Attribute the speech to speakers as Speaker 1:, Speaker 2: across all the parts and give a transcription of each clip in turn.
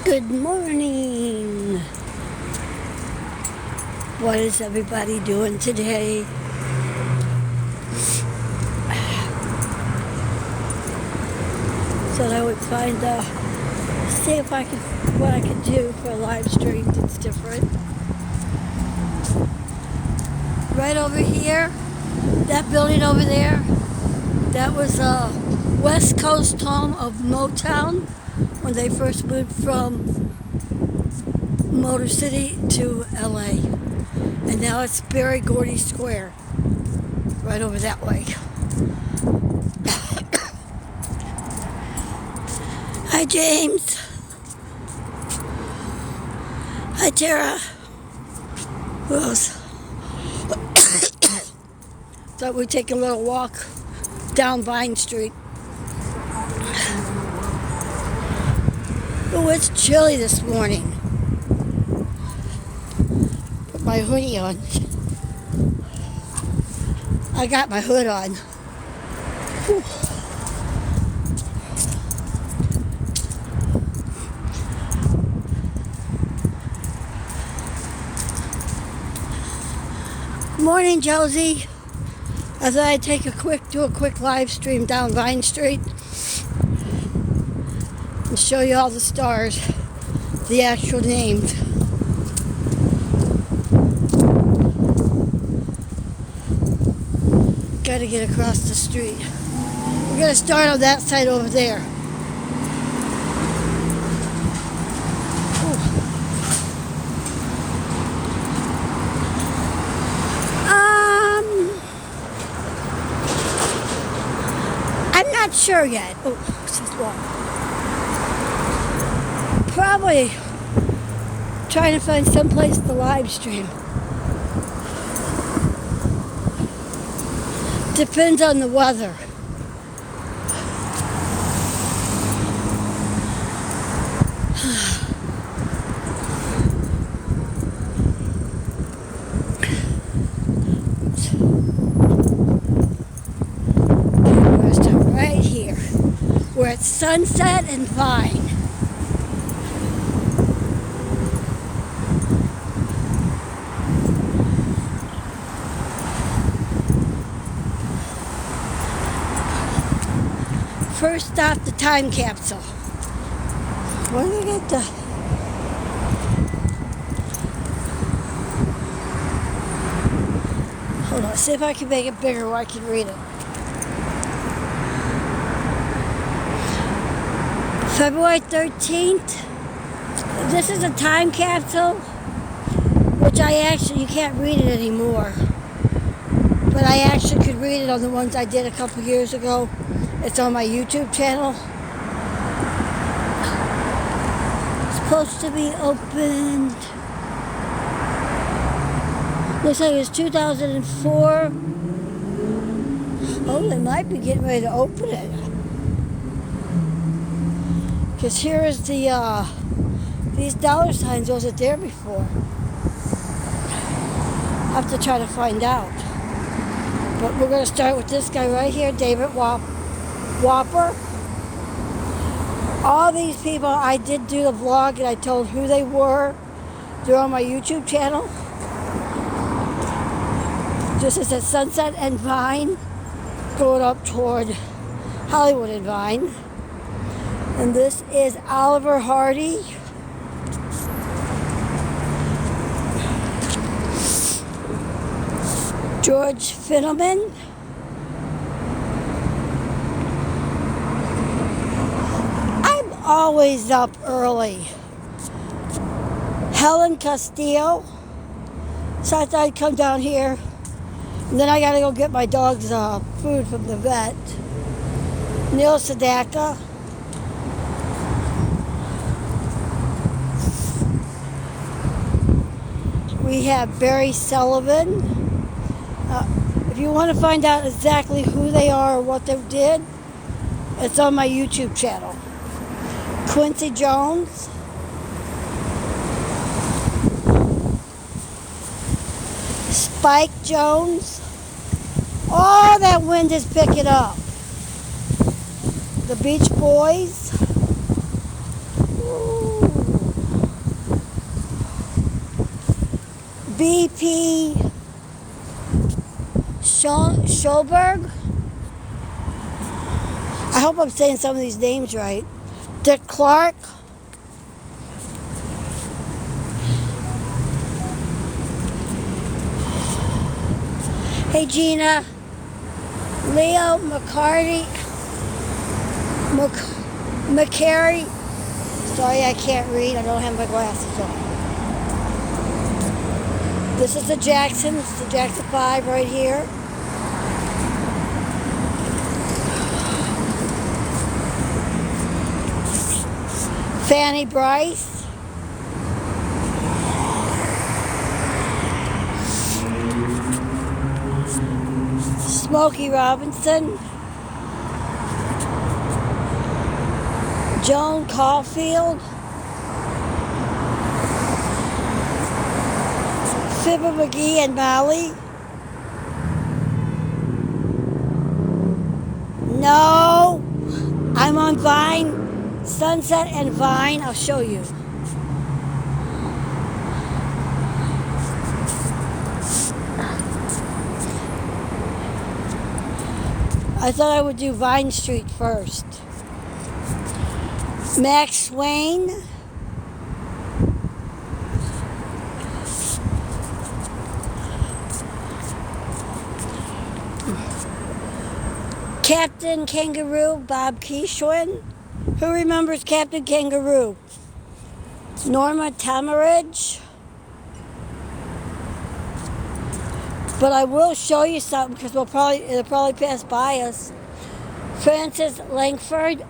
Speaker 1: Good morning. What is everybody doing today? So I would see if I could, what I could do for a live stream that's different. Right over here, that building over there, that was a West Coast home of Motown when they first moved from Motor City to LA. And now it's Berry Gordy Square, right over that way. Hi, James. Hi, Tara. Who else? Thought we'd take a little walk down Vine Street. Oh, it's chilly this morning. Put my hoodie on. I got my hood on. Whew. Morning, Josie. I thought I'd do a quick live stream down Vine Street and show you all the stars, the actual names. Got to get across the street. We're going to start on that side over there. I'm not sure yet. Oh, this is long. Probably trying to find someplace to live stream. Depends on the weather. We're start right here. We're at Sunset and Vine. First stop, the time capsule. Where do we get the... Hold on, see if I can make it bigger where I can read it. February 13th. This is a time capsule, which you can't read it anymore. But I actually could read it on the ones I did a couple years ago. It's on my YouTube channel. It's supposed to be opened. Looks like it was 2004. Oh, they might be getting ready to open it. Because here is the, these dollar signs wasn't there before. I'll have to try to find out. But we're going to start with this guy right here, David Whopper. All these people, I did do the vlog and I told who they were. They're on my YouTube channel. This is at Sunset and Vine, going up toward Hollywood and Vine. And this is Oliver Hardy. George Finneman. Always up early. Helen Castillo. So I thought I'd come down here. And then I gotta go get my dog's food from the vet. Neil Sedaka. We have Barry Sullivan. If you want to find out exactly who they are or what they did, it's on my YouTube channel. Quincy Jones. Spike Jones. Oh, that wind is picking up. The Beach Boys. Ooh. VP Schoberg. I hope I'm saying some of these names right. Dick Clark. Hey Gina. Leo McCarty. McCary. Sorry, I can't read. I don't have my glasses on. This is the Jackson. This is the Jackson 5 right here. Fanny Bryce. Smokey Robinson. Joan Caulfield. Fibber McGee and Molly. No, I'm on Vine, Sunset and Vine. I'll show you. I thought I would do Vine Street first. Max Swain. Captain Kangaroo, Bob Keeshwin. Who remembers Captain Kangaroo? Norma Tamaridge. But I will show you something because it'll probably pass by us. Francis Langford.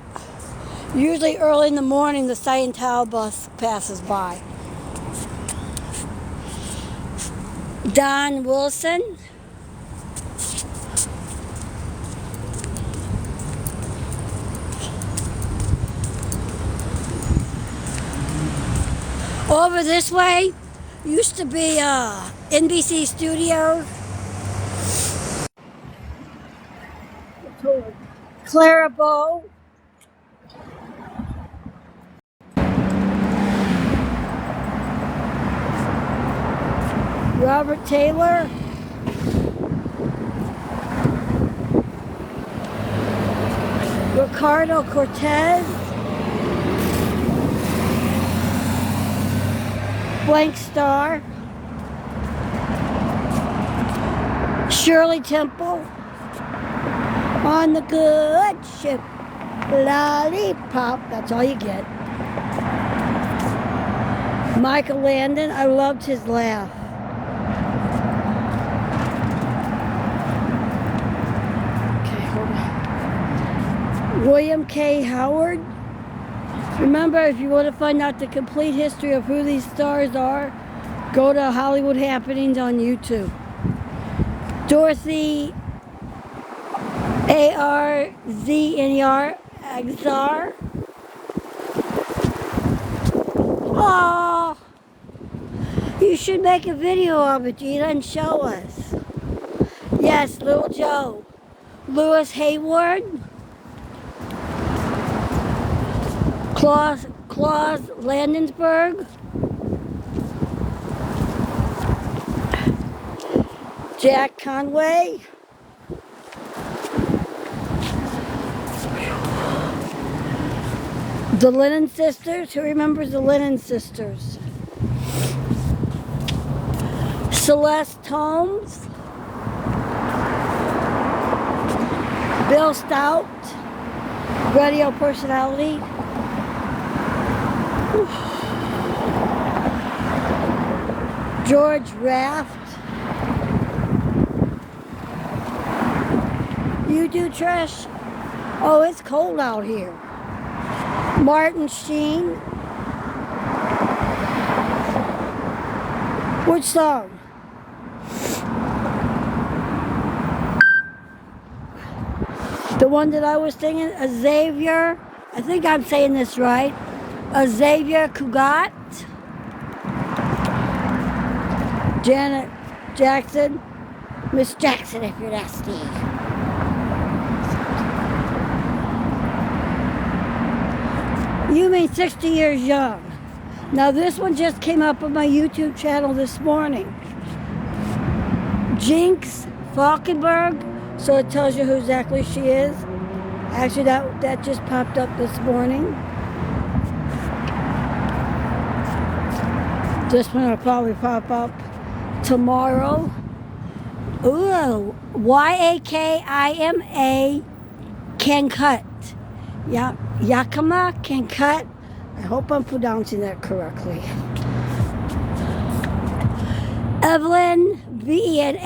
Speaker 1: Usually early in the morning, the Scientology bus passes by. Don Wilson. Over this way used to be NBC Studios. Clara Bow. Robert Taylor. Ricardo Cortez. Blank Star. Shirley Temple. On the good ship. Lollipop. That's all you get. Michael Landon. I loved his laugh. Okay, hold on. William K. Howard. Remember, if you want to find out the complete history of who these stars are, go to Hollywood Happenings on YouTube. Dorothy Arzner Agzar. Oh, you should make a video of it, Gina, and show us. Yes, Little Joe. Lewis Hayward. Claus Landensberg. Jack Conway. The Lennon Sisters. Who remembers the Lennon Sisters? Celeste Holmes. Bill Stout. Radio personality. George Raft. You do, Trish? Oh, it's cold out here. Martin Sheen. Which song? The one that I was singing, Xavier. I think I'm saying this right. Xavier Cugat. Janet Jackson. Miss Jackson, if you're nasty. You mean 60 years young. Now this one just came up on my YouTube channel this morning. Jinx Falkenberg, so it tells you who exactly she is. Actually, that just popped up this morning. This one will probably pop up tomorrow. Ooh, Yakima can cut. Yeah, Yakima can cut. I hope I'm pronouncing that correctly. Evelyn, Vena,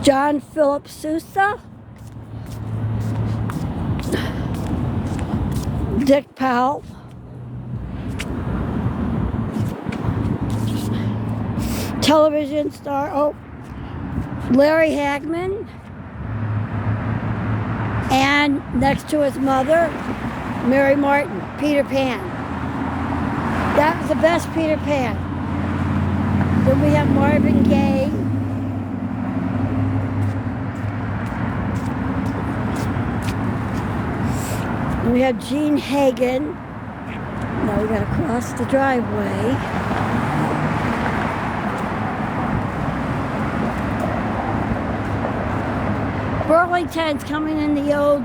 Speaker 1: John Philip Sousa. Dick Powell. Television star, Larry Hagman. And next to his mother, Mary Martin, Peter Pan. That was the best Peter Pan. Then we have Marvin Gaye. And we have Gene Hagen. Now we gotta cross the driveway. Burlington's coming in the old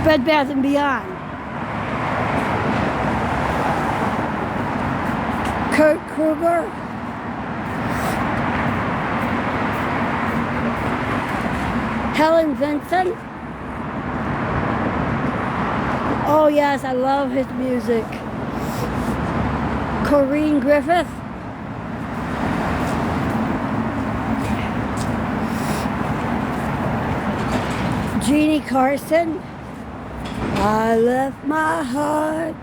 Speaker 1: Bed Bath & Beyond. Kurt Kruger. Helen Vincent. Oh yes, I love his music. Corinne Griffith. Jeannie Carson. I left my heart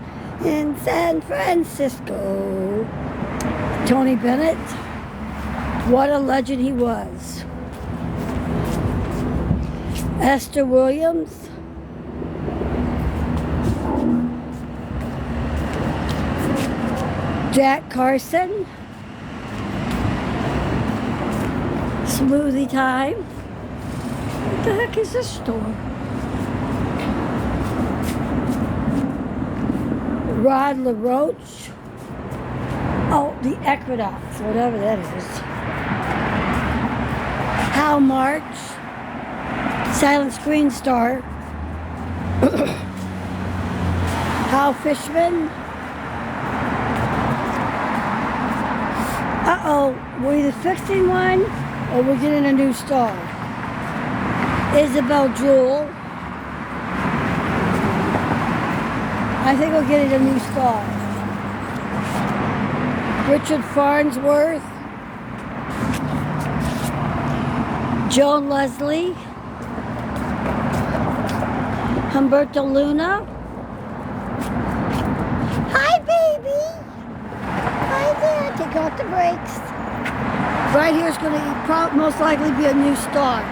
Speaker 1: in San Francisco. Tony Bennett. What a legend he was. Esther Williams. Jack Carson. Smoothie Time. What the heck is this store? Rod LaRoche. Oh, the Equinox, whatever that is. Hal March. Silent Screen Star. Hal Fishman. Uh-oh, we're either fixing one or we're getting a new star. Isabel Jewell. I think we're getting a new star. Richard Farnsworth. Joan Leslie. Humberto Luna. Hi, baby. Hi there. Take out the brakes. Right here is going to most likely be a new star.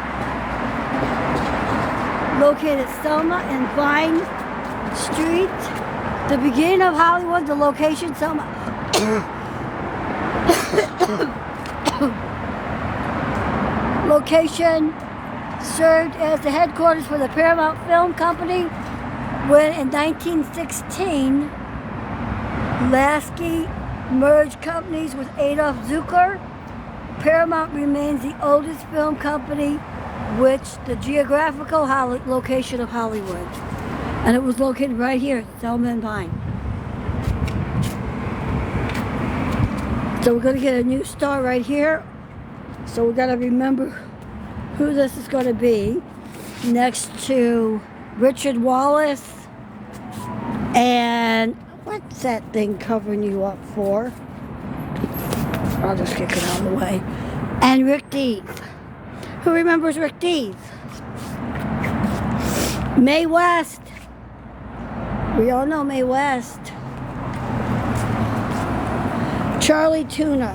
Speaker 1: Located at Selma and Vine Street. The beginning of Hollywood, the location, Selma. Location served as the headquarters for the Paramount Film Company when in 1916 Lasky merged companies with Adolf Zukor. Paramount remains the oldest film company which the geographical location of Hollywood. And it was located right here, Selma and Vine. So we're going to get a new star right here. So we've got to remember who this is going to be. Next to Richard Wallace. And what's that thing covering you up for? I'll just kick it out of the way. And Rick Dees. Who remembers Rick Dees? Mae West. We all know Mae West. Charlie Tuna.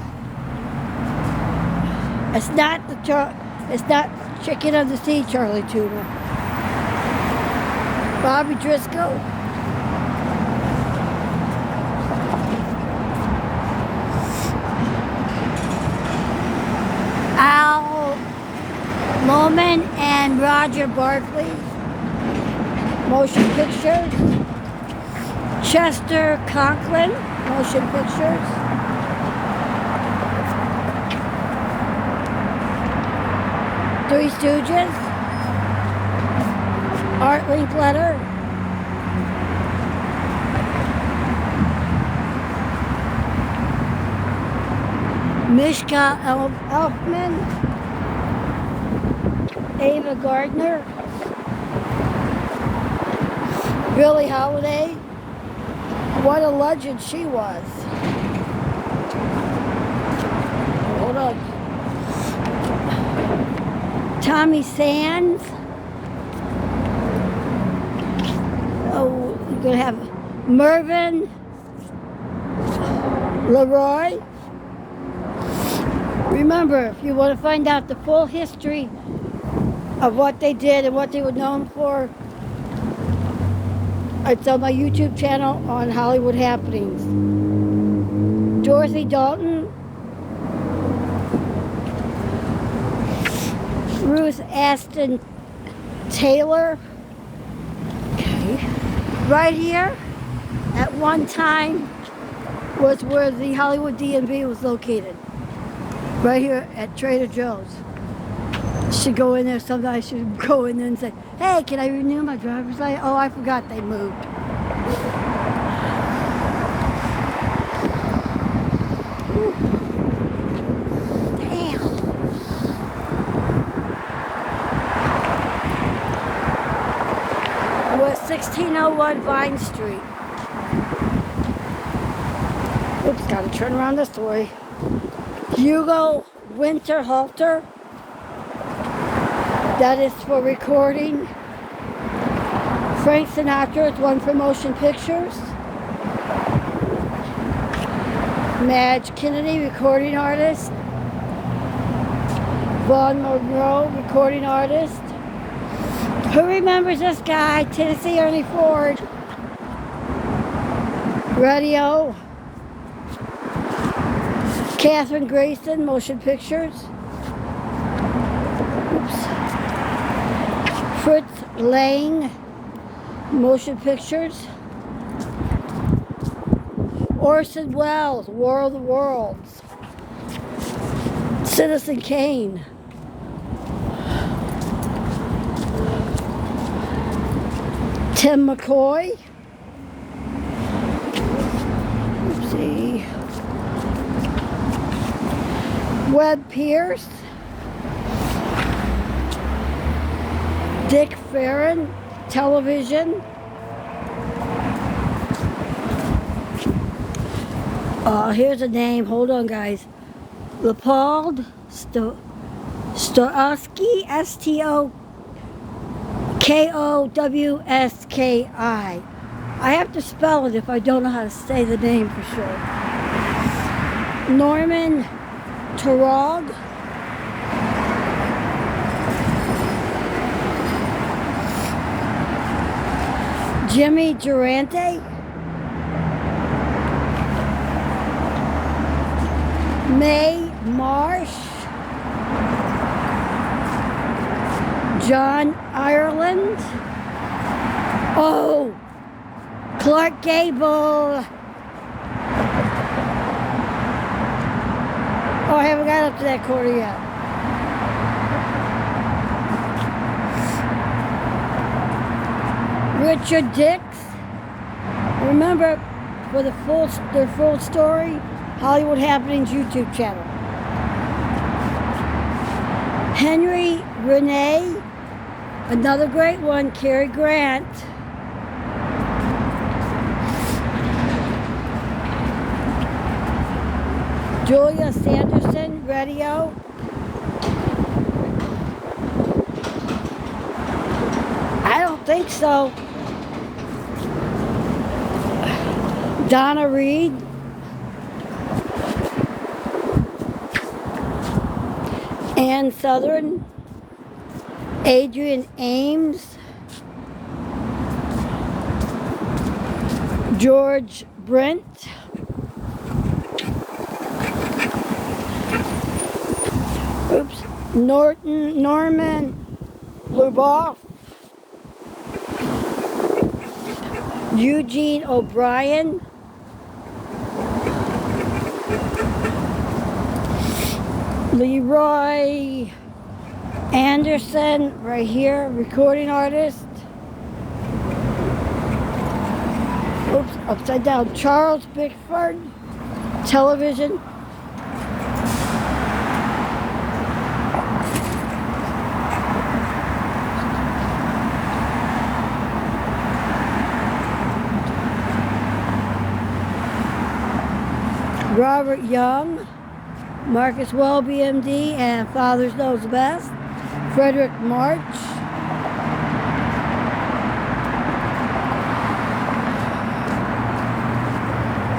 Speaker 1: It's not Chicken of the Sea Charlie Tuna. Bobby Driscoll. Al Loman and Roger Barkley. Motion Pictures. Chester Conklin. Motion Pictures. Three Stooges. Art Linkletter. Mishka Elfman. Ava Gardner. Billie Holiday. What a legend she was. Hold on. Tommy Sands. Oh, you're going to have Mervyn Leroy. Remember, if you want to find out the full history of what they did and what they were known for, it's on my YouTube channel on Hollywood Happenings. Dorothy Dalton. Ruth Aston Taylor. Okay. Right here, at one time, was where the Hollywood DMV was located. Right here at Trader Joe's. Should go in there sometime. I should go in there and say, hey, can I renew my driver's license? Oh, I forgot they moved. Ooh. Damn. We're at 1601 Vine Street. Oops, gotta turn around this way. Hugo Winterhalter. That is for recording. Frank Sinatra is one for motion pictures. Madge Kennedy, recording artist. Vaughn Monroe, recording artist. Who remembers this guy? Tennessee Ernie Ford. Radio. Catherine Grayson, motion pictures. Oops. Fritz Lang, motion pictures. Orson Welles, War of the Worlds. Citizen Kane. Tim McCoy. Oopsie. Webb Pierce. Dick Farron, television. Here's a name. Hold on, guys. Leopold Stokowski, Stokowski. I have to spell it if I don't know how to say the name for sure. Norman Turog. Jimmy Durante. Mae Marsh. John Ireland. Oh, Clark Gable. Oh, I haven't got up to that quarter yet. Richard Dix. Remember, for their full story, Hollywood Happenings YouTube channel. Henry Renee, another great one, Cary Grant. Julia Sanderson, radio. I don't think so. Donna Reed. Ann Southern. Adrian Ames. George Brent. Oops. Norman Luboff. Eugene O'Brien. Leroy Anderson, right here, recording artist. Oops, upside down. Charles Bickford, television. Robert Young, Marcus Well, BMD, and Fathers Knows Best. Frederick March.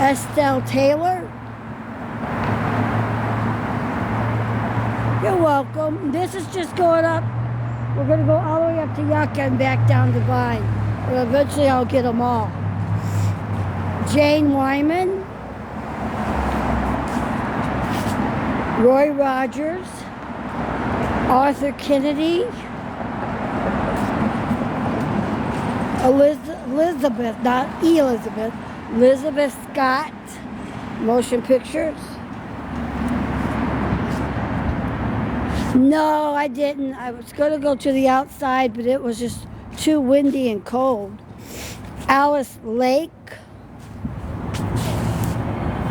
Speaker 1: Estelle Taylor. You're welcome. This is just going up. We're going to go all the way up to Yucca and back down to Vine. But eventually I'll get them all. Jane Wyman. Roy Rogers. Arthur Kennedy. Elizabeth, not Elizabeth. Elizabeth Scott. Motion pictures. No, I didn't. I was going to go to the outside, but it was just too windy and cold. Alice Lake.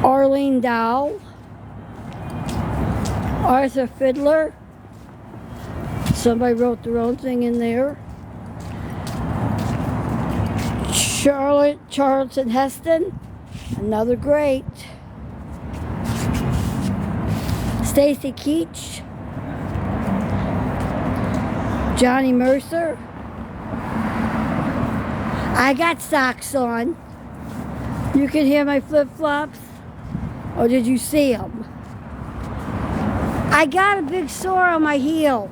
Speaker 1: Arlene Dow. Arthur Fiddler. Somebody wrote their own thing in there. Charlton Heston. Another great. Stacy Keach. Johnny Mercer. I got socks on. You can hear my flip-flops? Or did you see them? I got a big sore on my heel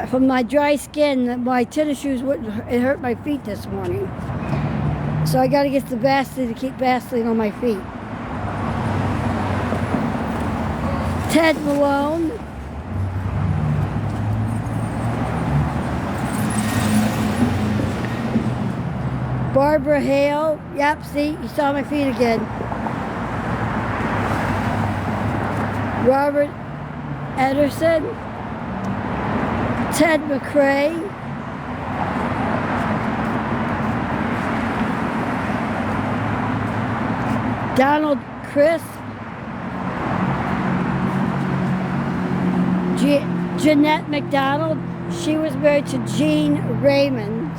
Speaker 1: from my dry skin. My tennis shoes it hurt my feet this morning. So I got to get the Vaseline to keep Vaseline on my feet. Ted Malone. Barbara Hale. Yep, see, you saw my feet again. Robert Ederson. Ted McRae. Donald Crisp. Jeanette McDonald. She was married to Gene Raymond.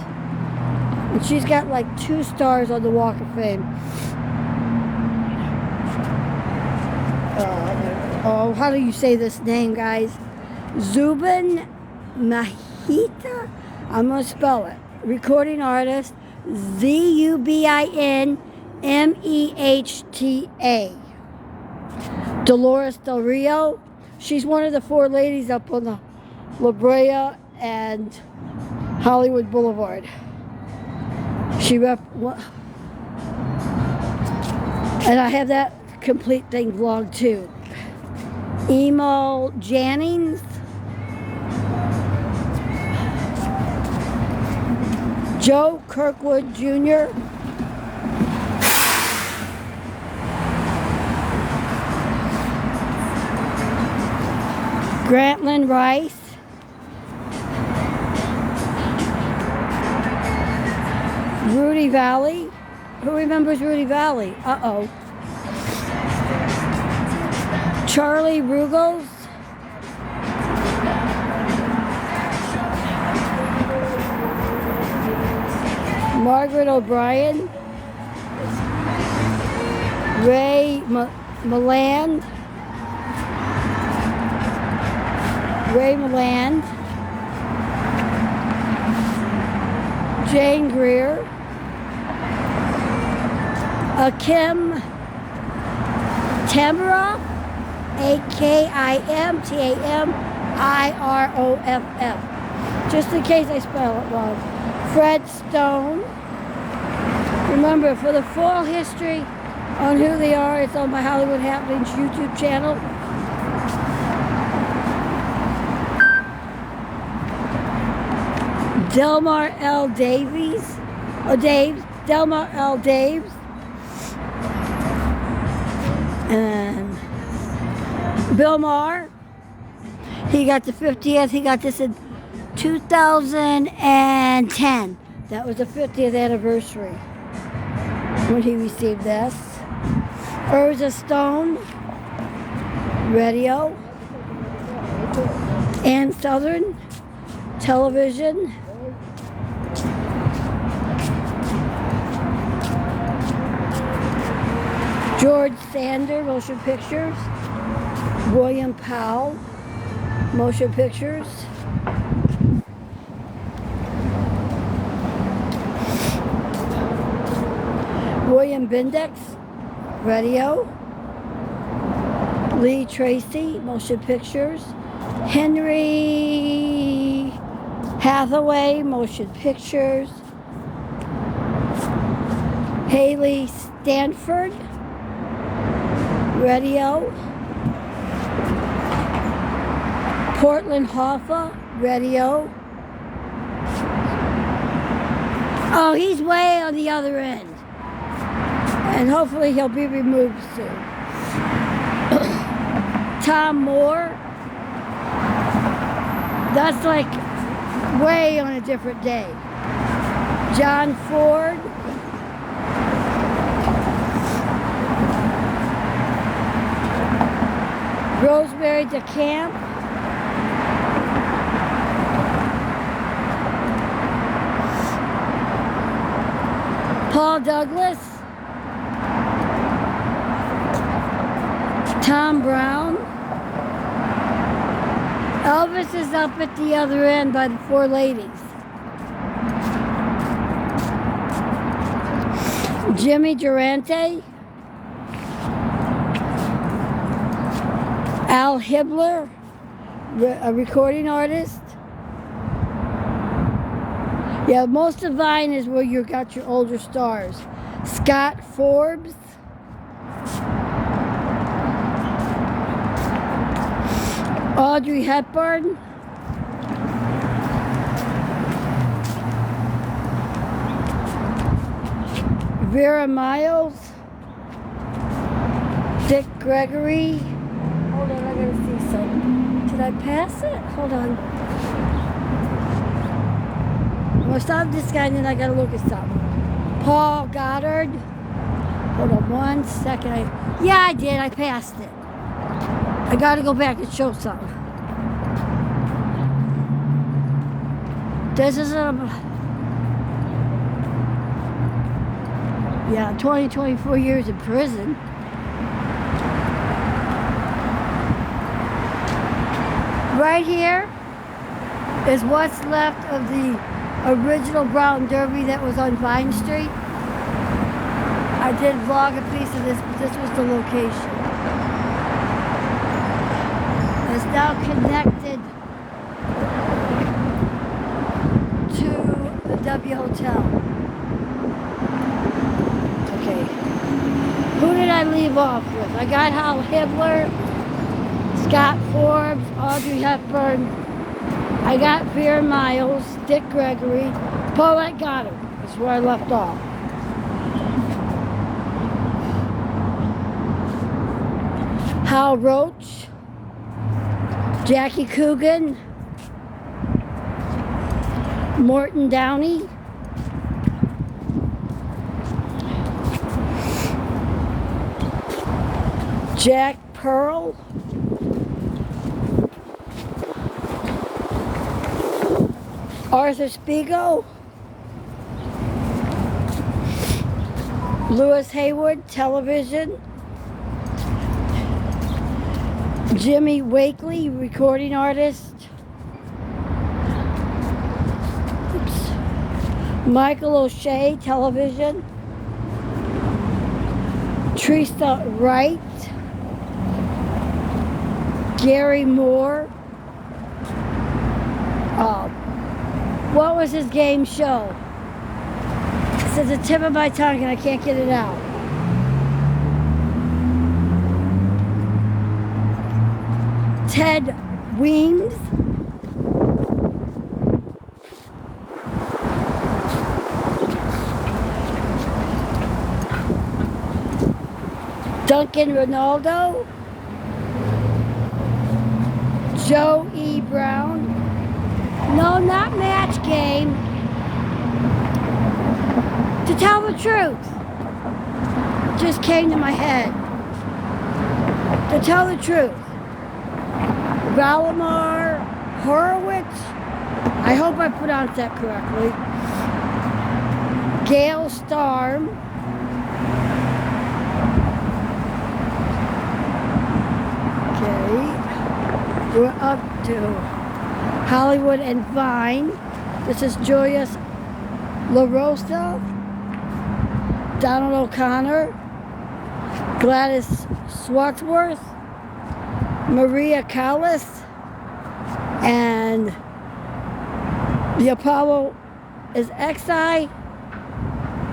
Speaker 1: And she's got like 2 stars on the Walk of Fame. Oh, how do you say this name, guys? Zubin Mehta? I'm going to spell it. Recording artist. Zubinmehta. Dolores Del Rio. She's one of the 4 ladies up on the La Brea and Hollywood Boulevard. And I have that complete thing vlog too. Emo Jannings. Joe Kirkwood Jr. Grantland Rice. Rudy Valley. Who remembers Rudy Valley? Uh-oh. Charlie Ruggles. Margaret O'Brien. Ray Milland. Jane Greer. Kim Tamara. AKIMTAMIROFF. Just in case I spell it wrong. Fred Stone. Remember, for the full history on who they are, it's on my Hollywood Happenings YouTube channel. Delmar L. Davies. Delmar L. Daves. And Bill Maher. He got the 50th. He got this in 2010. That was the 50th anniversary when he received this. Urza Stone Radio and Southern Television. George Sander, Motion Pictures. William Powell, Motion Pictures. William Bindex, Radio. Lee Tracy, Motion Pictures. Henry Hathaway, Motion Pictures. Haley Stanford, Radio. Portland Hoffa, Radio. Oh, he's way on the other end. And hopefully he'll be removed soon. Tom Moore. That's like way on a different day. John Ford. Rosemary DeCamp. Paul Douglas. Tom Brown. Elvis is up at the other end by the four ladies. Jimmy Durante. Al Hibbler, a recording artist. Yeah, most of Vine is where you got your older stars. Scott Forbes. Audrey Hepburn. Vera Miles. Dick Gregory. Hold on, I gotta see something. Did I pass it? Hold on. I'm gonna stop this guy and then I gotta look at something. Paul Goddard. Hold on 1 second. Yeah, I did. I passed it. I gotta go back and show something. This is yeah, 24 years in prison. Right here is what's left of the original Brown Derby that was on Vine Street. I did vlog a piece of this, but this was the location. It's now connected to the W Hotel. Okay. Who did I leave off with? I got Al Hibbler, Scott Forbes, Audrey Hepburn. I got Vera Miles, Dick Gregory, Paulette Goddard. That's where I left off. Hal Roach, Jackie Coogan, Morton Downey, Jack Pearl, Arthur Spiegel, Lewis Haywood, Television, Jimmy Wakely, recording artist, Michael O'Shea, Television, Teresa Wright, Gary Moore. What was his game show? It's at the tip of my tongue and I can't get it out. Ted Weems. Duncan Ronaldo. Joe E. Brown. No, not Match Game. To tell the truth, just came to my head. To tell the truth, Valimar Horowitz, I hope I pronounced that correctly. Gail Starm. Okay, we're up to Hollywood and Vine. This is Joyous LaRosa, Donald O'Connor, Gladys Swartzworth, Maria Callas, and the Apollo is XI.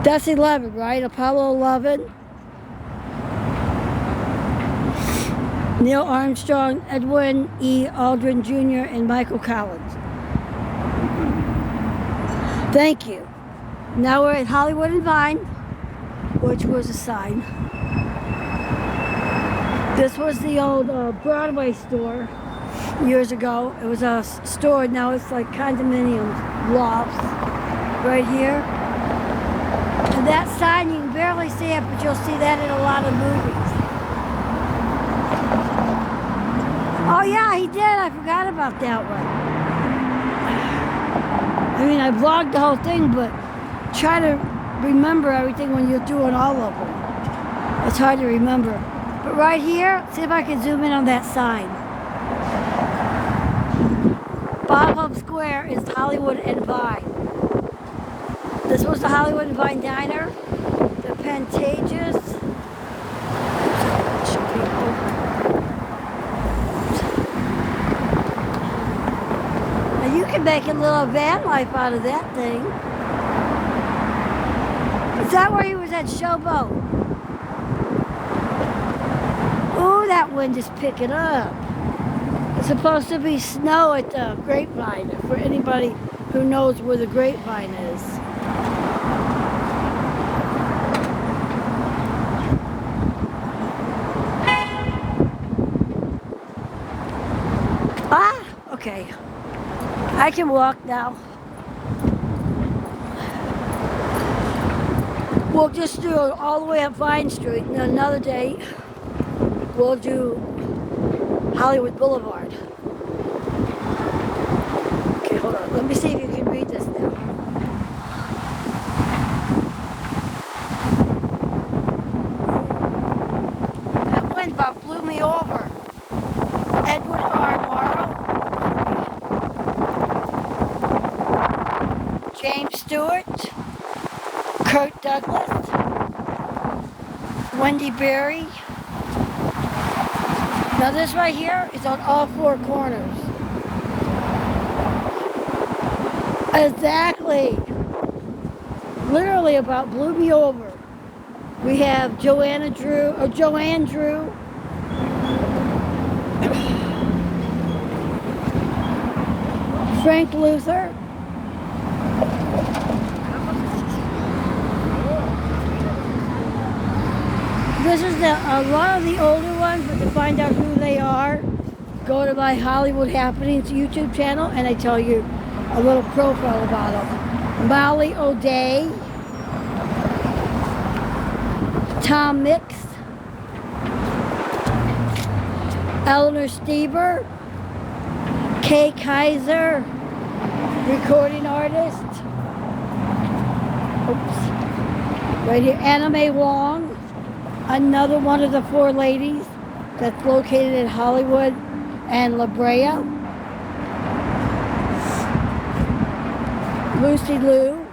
Speaker 1: That's 11, right? Apollo 11. Neil Armstrong, Edwin E. Aldrin Jr., and Michael Collins. Thank you. Now we're at Hollywood and Vine, which was a sign. This was the old Broadway store years ago. It was a store, now it's like condominiums, lofts, right here. And that sign, you can barely see it, but you'll see that in a lot of movies. Oh yeah, he did. I forgot about that one. I mean, I vlogged the whole thing, but try to remember everything when you're doing all of them. It's hard to remember. But right here, see if I can zoom in on that sign. Bob Hub Square is Hollywood and Vine. This was the Hollywood and Vine Diner. The Pantages. Now you can make a little van life out of that thing. Is that where he was at Showboat? Ooh, that wind is picking up. It's supposed to be snow at the Grapevine, for anybody who knows where the Grapevine is. Ah, okay. I can walk now. We'll just do it all the way up Vine Street, and another day we'll do Hollywood Boulevard. Okay, hold on. Let me see if you can read this now. That wind about blew me over. Edward R. Morrow. James Stewart. Kurt Douglas. Wendy Berry. Now this right here is on all four corners. Exactly. Literally about blew me over. We have Joanne Drew. Frank Luther. This is a lot of the older ones, but to find out who they are, go to my Hollywood Happenings YouTube channel, and I tell you a little profile about them. Molly O'Day, Tom Mix, Eleanor Stieber, Kay Kaiser, recording artist. Oops. Right here, Anna Mae Wong. Another one of the four ladies that's located in Hollywood and La Brea. Lucy Liu.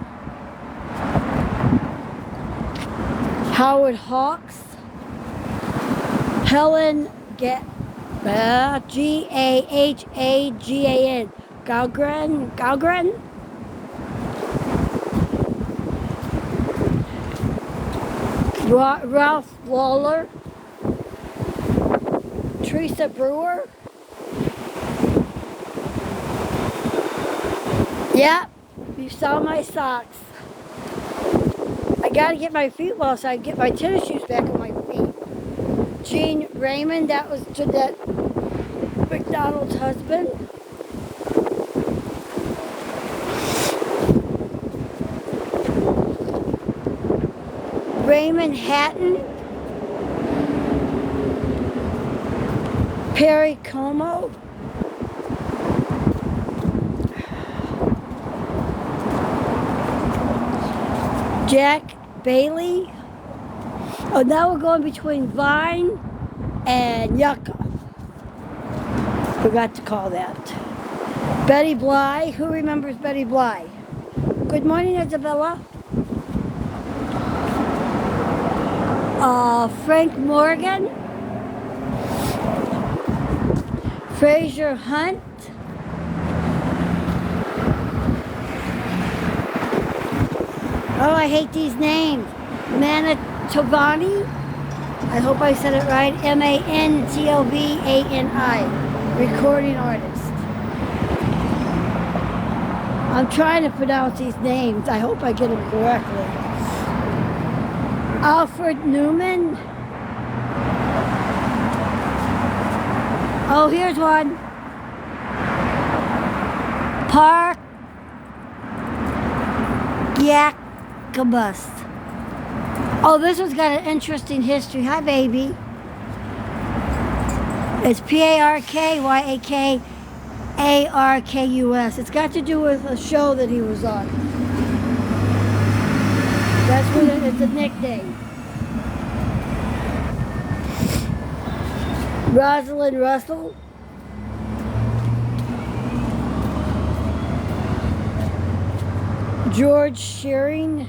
Speaker 1: Howard Hawks. Helen G-A-H-A-G-A-N. Galgren? Ralph Lawler, Teresa Brewer. Yep, you saw my socks. I gotta get my feet well so I can get my tennis shoes back on my feet. Gene Raymond, that was Jeanette McDonald's husband. open. Raymond Hatton, Perry Como, Jack Bailey. Oh, now we're going between Vine and Yucca. Forgot to call that. Betty Bly. Who remembers Betty Bly? Good morning, Isabella. Frank Morgan. Fraser Hunt. Oh, I hate these names. Mantovani. I hope I said it right. Mantovani. Recording artist. I'm trying to pronounce these names. I hope I get them correctly. Alfred Newman. Oh, here's one. Park Yakabus. Oh, this one's got an interesting history. Hi, baby. It's Parkyarkus. It's got to do with a show that he was on. That's what it's a nickname. Rosalind Russell. George Shearing.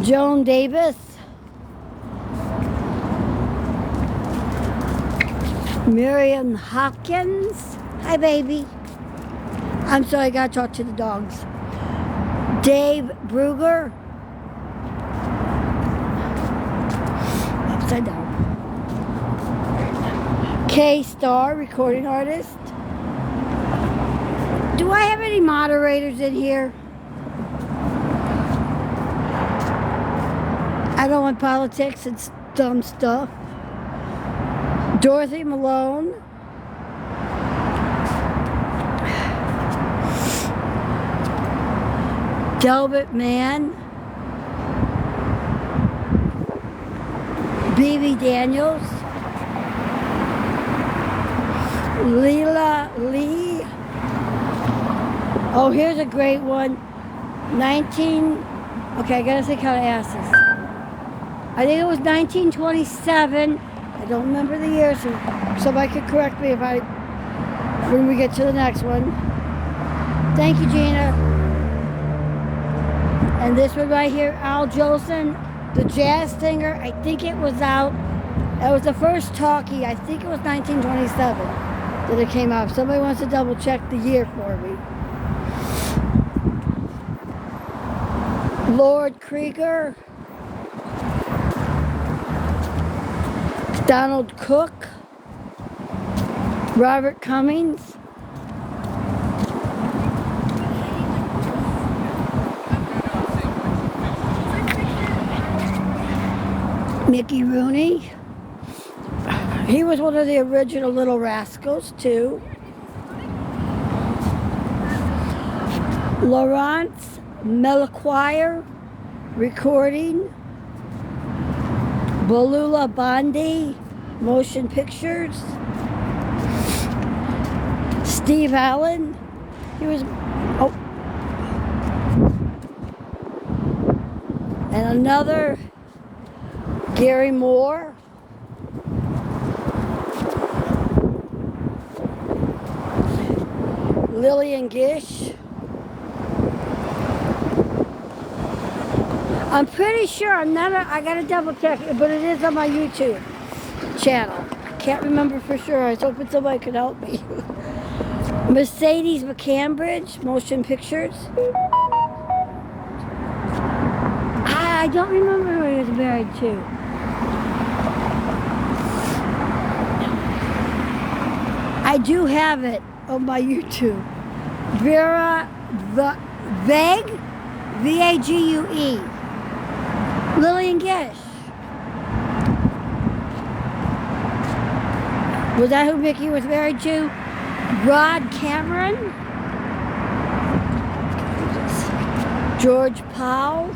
Speaker 1: Joan Davis. Miriam Hopkins. Hi, baby. I'm sorry, I gotta talk to the dogs. Dave Brugger. Upside down. K Star, recording artist. Do I have any moderators in here? I don't want politics and dumb stuff. Dorothy Malone. Delbert Mann. Blvd Daniels. Leela Lee. Oh, here's a great one. Okay, I gotta think how to ask this. I think it was 1927. I don't remember the year, so somebody could correct me when we get to the next one. Thank you, Gina. And this one right here, Al Jolson, the jazz singer. I think it was out. That was the first talkie. I think it was 1927 that it came out. If somebody wants to double check the year for me. Lord Krieger. Donald Cook. Robert Cummings. Mickey Rooney. He was one of the original Little Rascals, too. Laurence Meliquire, recording. Bolula Bondi, motion pictures. Steve Allen. He was... Oh. And another... Gary Moore. Lillian Gish. I'm pretty sure I gotta double check it, but it is on my YouTube channel. I can't remember for sure. I was hoping somebody could help me. Mercedes McCambridge, motion pictures. I don't remember who he was married to. I do have it on my YouTube. Vera Vague, V-A-G-U-E. Lillian Gish. Was that who Mickey was married to? Rod Cameron? George Powell?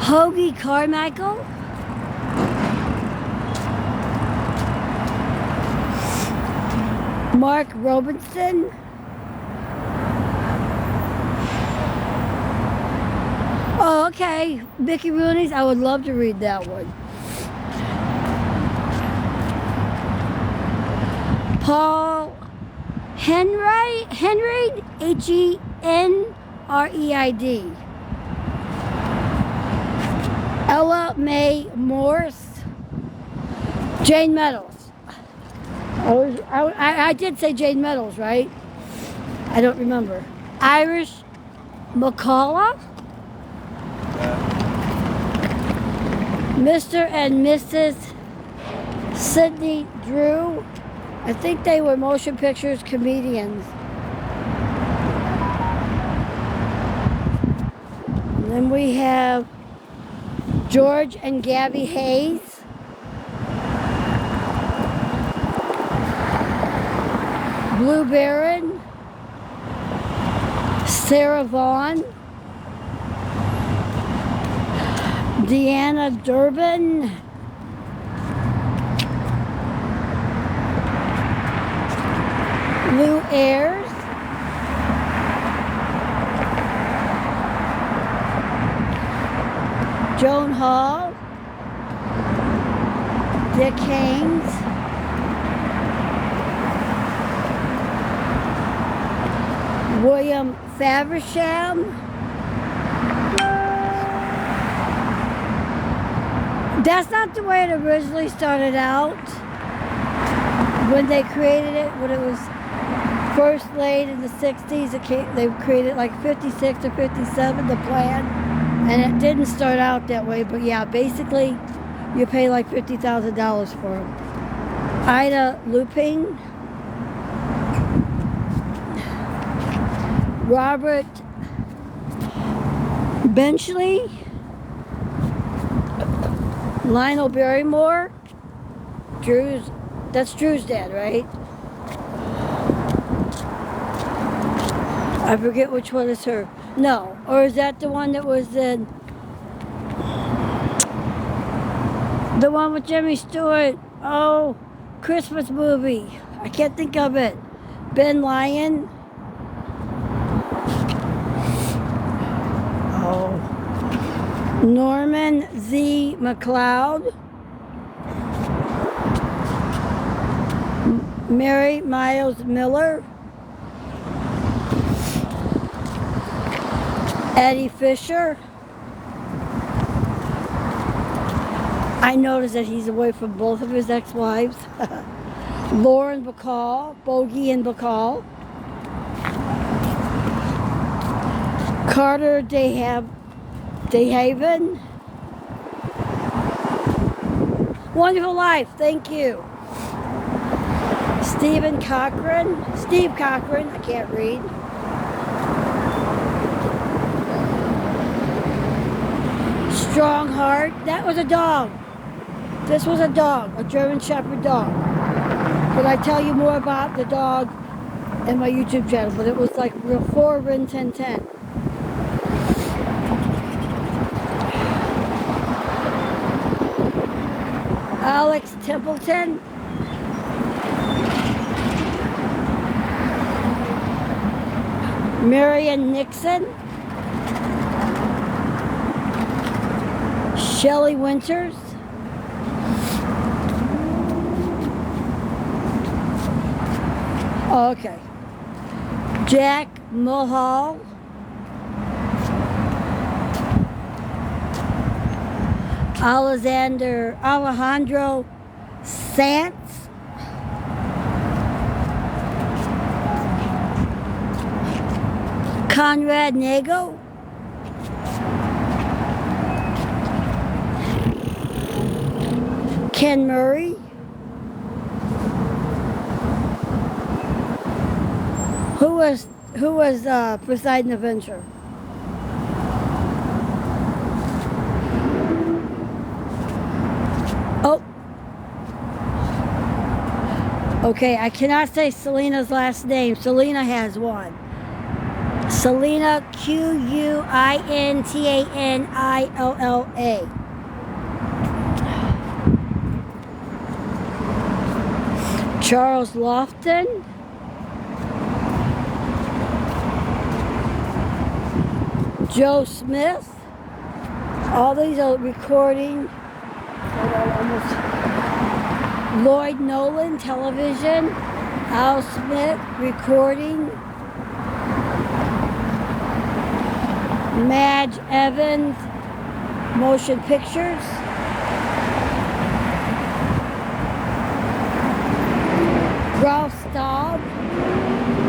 Speaker 1: Hoagie Carmichael? Mark Robinson? Oh, okay. Mickey Rooney's. I would love to read that one. Paul Henreid? Henreid? Ella Mae Morse? Jane Meadows. I did say Jane Meadows, right? I don't remember. Irish McCullough? Mr. and Mrs. Sidney Drew. I think they were motion pictures comedians. And then we have George and Gabby Hayes. Blue Baron. Sarah Vaughan. Deanna Durbin. Lou Ayres. Joan Hall. Dick Haynes. William Faversham. That's not the way it originally started out. When they created it, when it was first laid in the 60s, they created like 56 or 57, the plan. And it didn't start out that way, but yeah, basically you pay like $50,000 for them. Ida Luping. Robert Benchley. Lionel Barrymore. That's Drew's dad, right? I forget which one is her. No, or is that the one that was in the one with Jimmy Stewart? Oh, Christmas movie. I can't think of it. Ben Lyon. Oh, Norman Z. McLeod. Mary Miles Miller. Eddie Fisher. I noticed that he's away from both of his ex-wives. Lauren Bacall, Bogey and Bacall. Carter DeHaven. Wonderful Life, thank you. Steve Cochran, I can't read. Strongheart, that was a dog. This was a dog, a German Shepherd dog. But I tell you more about the dog in my YouTube channel, but it was like before Rin 1010. Alex Templeton. Marion Nixon. Shelley Winters. Oh, okay. Jack Mulhall. Alejandro Sanz. Conrad Nago. Ken Murray. Who was Poseidon Avenger? Oh, Okay, I cannot say Selena's last name. Selena has one. Selena, Quintanilla. Charles Lofton. Joe Smith. All these are recording. Lloyd Nolan, television. Al Smith, recording. Madge Evans, motion pictures. Ralph Staub,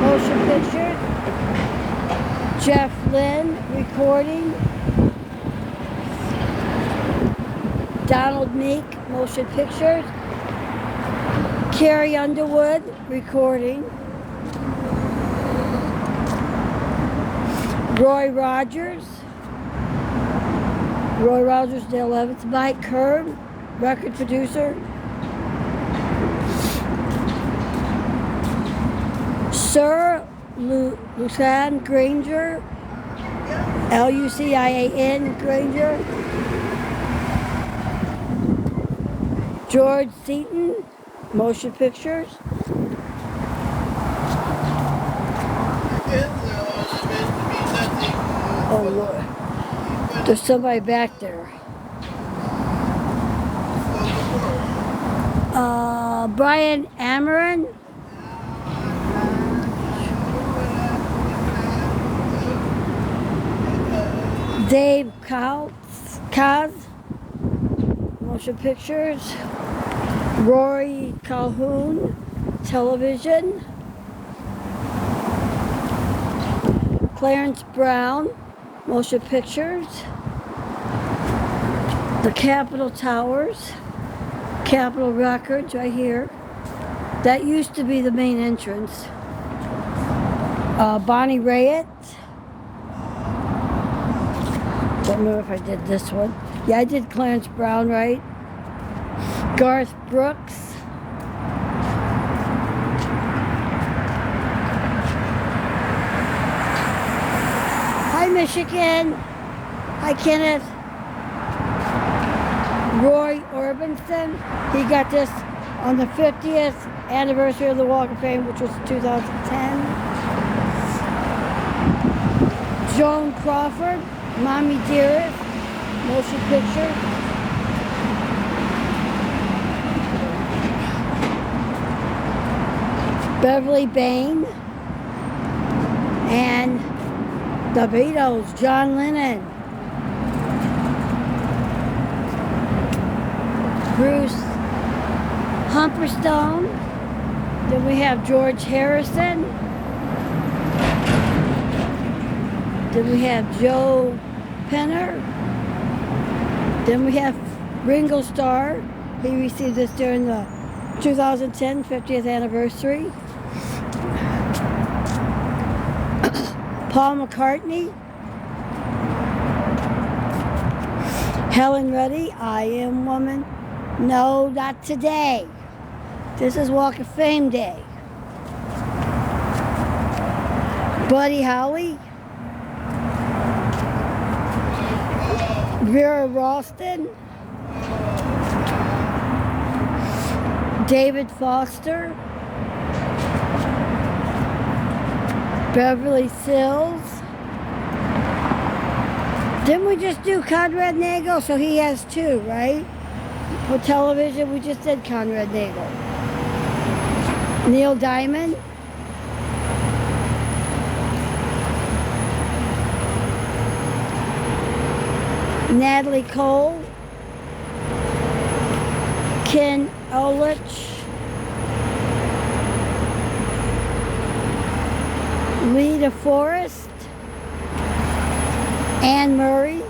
Speaker 1: motion pictures. Jeff Lynne, recording. Donald Meek, motion pictures. Carrie Underwood, recording. Roy Rogers, the 11th. Mike Kerb, record producer. Sir Lucian Granger, Lucian Granger. George Seaton, motion pictures. Oh Lord, there's somebody back there. Brian Amarin. Dave Kaz, motion pictures. Rory Calhoun, television. Clarence Brown, motion pictures. The Capitol Towers, Capitol Records right here. That used to be the main entrance. Bonnie Raitt. Don't know if I did this one. Yeah, I did Clarence Brown, right? Garth Brooks. Hi, Michigan. Hi, Kenneth. Roy Orbison. He got this on the 50th anniversary of the Walk of Fame, which was 2010. Joan Crawford, Mommy Dearest, motion picture. Beverly Bain. And the Beatles, John Lennon. Bruce Humperstone. Then we have George Harrison. Then we have Joe Penner. Then we have Ringo Starr. He received this during the 2010 50th anniversary. Paul McCartney. Helen Reddy, I Am Woman. No, not today. This is Walk of Fame Day. Buddy Holly. Vera Ralston. David Foster. Beverly Sills. Didn't we just do Conrad Nagel? So he has two, right? For television, we just did Conrad Nagel. Neil Diamond. Natalie Cole. Ken Olich. Lita Forrest. Anne Murray.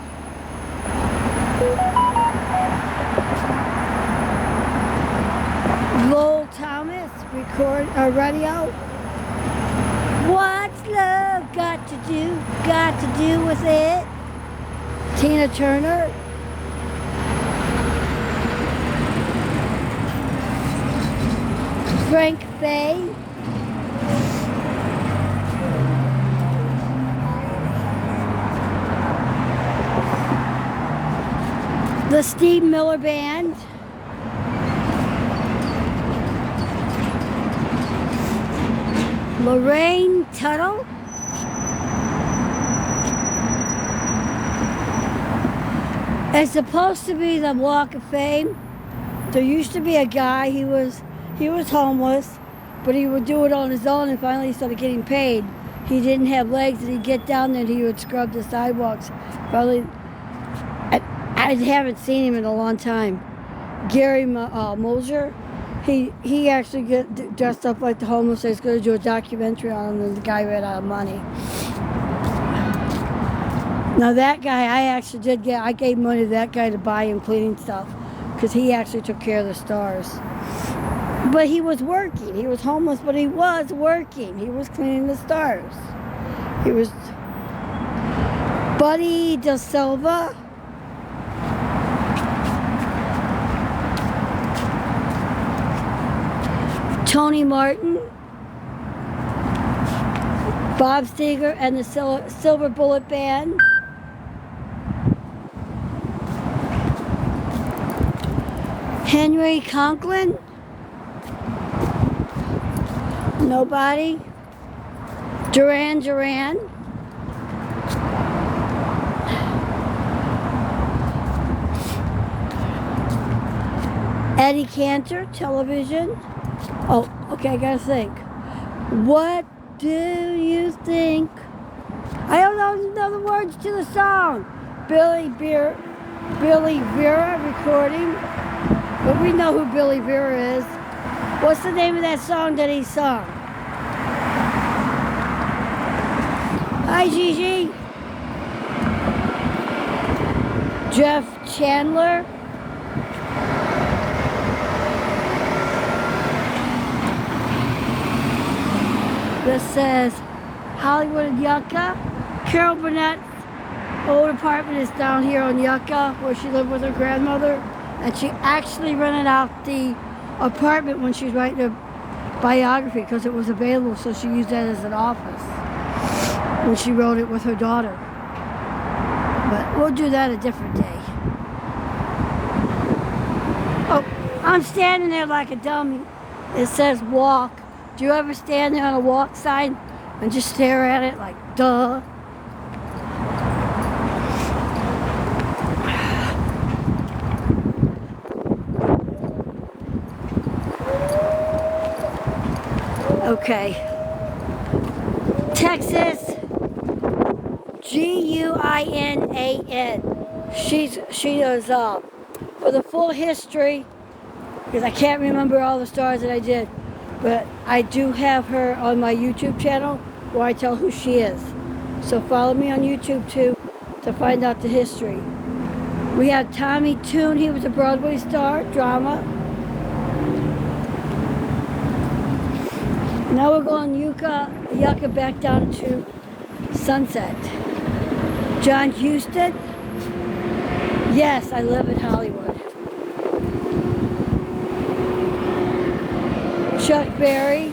Speaker 1: Lowell Thomas, radio. What's love got to do with it? Tina Turner. Frank Fay. The Steve Miller Band. Lorraine Tuttle. It's supposed to be the Walk of Fame. There used to be a guy, he was homeless, but he would do it on his own, and finally he started getting paid. He didn't have legs, and he'd get down there and he would scrub the sidewalks. Probably, I haven't seen him in a long time. Gary Moser, he actually get dressed up like the homeless. He's going to do a documentary on him, and the guy ran out of money. Now that guy, I gave money to that guy to buy him cleaning stuff, because he actually took care of the stars. But he was working. He was homeless, but he was working. He was cleaning the stars. He was Buddy Da Silva. Tony Martin. Bob Seger and the Silver Bullet Band. Henry Conklin. Nobody. Duran Duran. Eddie Cantor, television. Oh, okay, I gotta think. What do you think? I don't know the words to the song. Billy Vera recording. But we know who Billy Vera is. What's the name of that song that he sung? Hi, Gigi. Jeff Chandler. This says Hollywood and Yucca. Carol Burnett's old apartment is down here on Yucca, where she lived with her grandmother. And she actually rented out the apartment when she was writing her biography, because it was available, so she used that as an office when she wrote it with her daughter. But we'll do that a different day. Oh, I'm standing there like a dummy. It says walk. Do you ever stand there on a walk sign and just stare at it like, duh? Okay. Texas, Guinan. She is for the full history, because I can't remember all the stars that I did, but I do have her on my YouTube channel where I tell who she is. So follow me on YouTube too to find out the history. We have Tommy Tune. He was a Broadway star, drama. Now we're going Yucca back down to Sunset. John Huston. Yes, I live in Hollywood. Chuck Berry.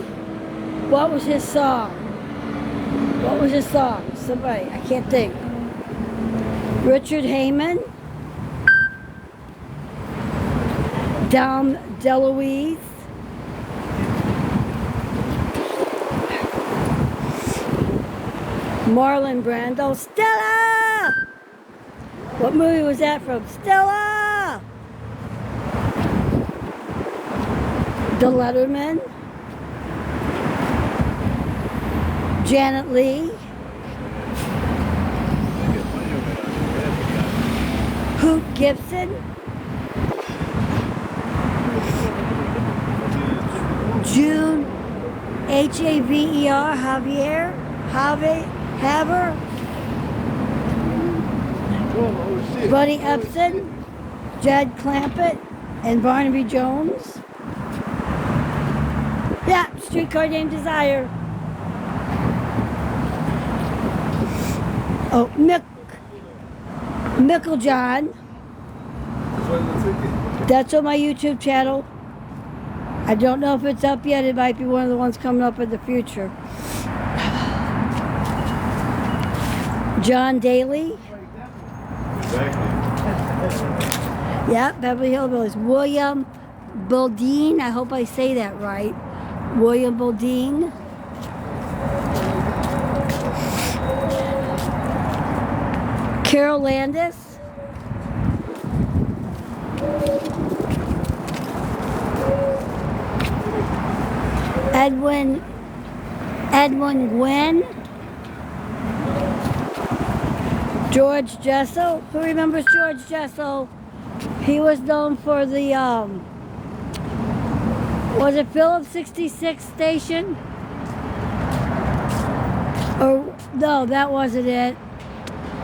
Speaker 1: What was his song? Somebody, I can't think. Richard Heyman. Dom DeLuise. Marlon Brando. Stella! What movie was that from? Stella! The Letterman. Janet Leigh. Hoot Gibson. June Haver. Haver. Buddy Epson. Jed Clampett. And Barnaby Jones. Yeah, Streetcar Named Desire. Oh, Mickle John. That's on my YouTube channel. I don't know if it's up yet. It might be one of the ones coming up in the future. John Daly. Yeah, Beverly Hillbillies. William Blvd. I hope I say that right. William Blvd. Carol Landis. Edwin Gwynn. George Jessel. Who remembers George Jessel? He was known for the, was it Phillips 66 station? Or, no, that wasn't it.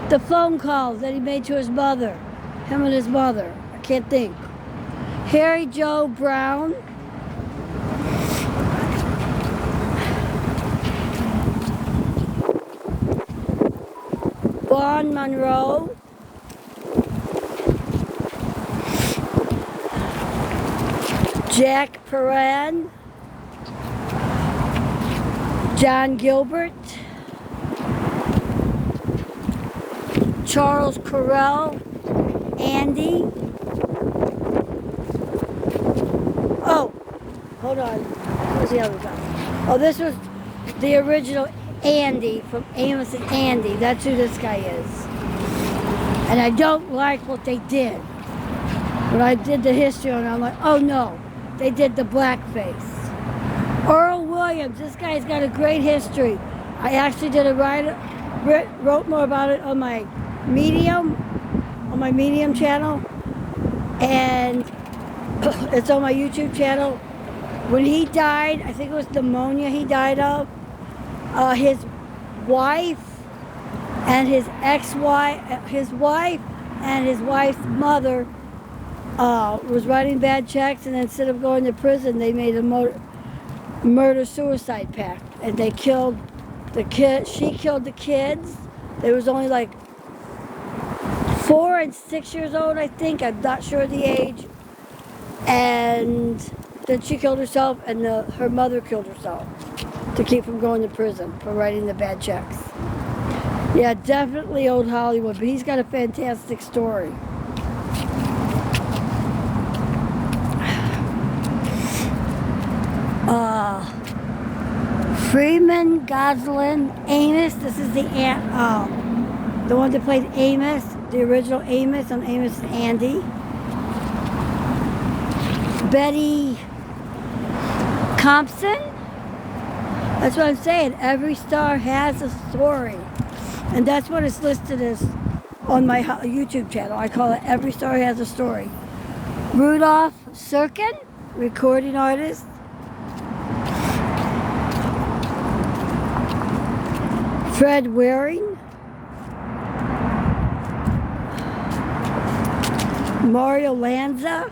Speaker 1: The phone calls that he made to his mother. Him and his mother. I can't think. Harry Joe Brown. Vaughn Monroe. Jack Perrin. John Gilbert. Charles Correll. Andy. Oh, hold on. What's the other guy? Oh, this was the original Andy from Amos and Andy. That's who this guy is. And I don't like what they did. When I did the history on it, I'm like, oh no, they did the blackface. Earl Williams, this guy's got a great history. I actually did wrote more about it on my Medium channel. And it's on my YouTube channel. When he died, I think it was pneumonia he died of. His wife and his wife and his wife's mother was writing bad checks, and instead of going to prison, they made a murder-suicide pact, and they killed the kid. She killed the kids. They was only like 4 and 6 years old, I think. I'm not sure the age. And then she killed herself, and her mother killed herself to keep from going to prison for writing the bad checks. Yeah, definitely old Hollywood, but he's got a fantastic story. Freeman Gosselin Amos. This is the one that played Amos, the original Amos on Amos and Andy. Betty Compson. That's what I'm saying. Every star has a story. And that's what it's listed as on my YouTube channel. I call it Every Star Has a Story. Rudolph Serkin, recording artist. Fred Waring. Mario Lanza.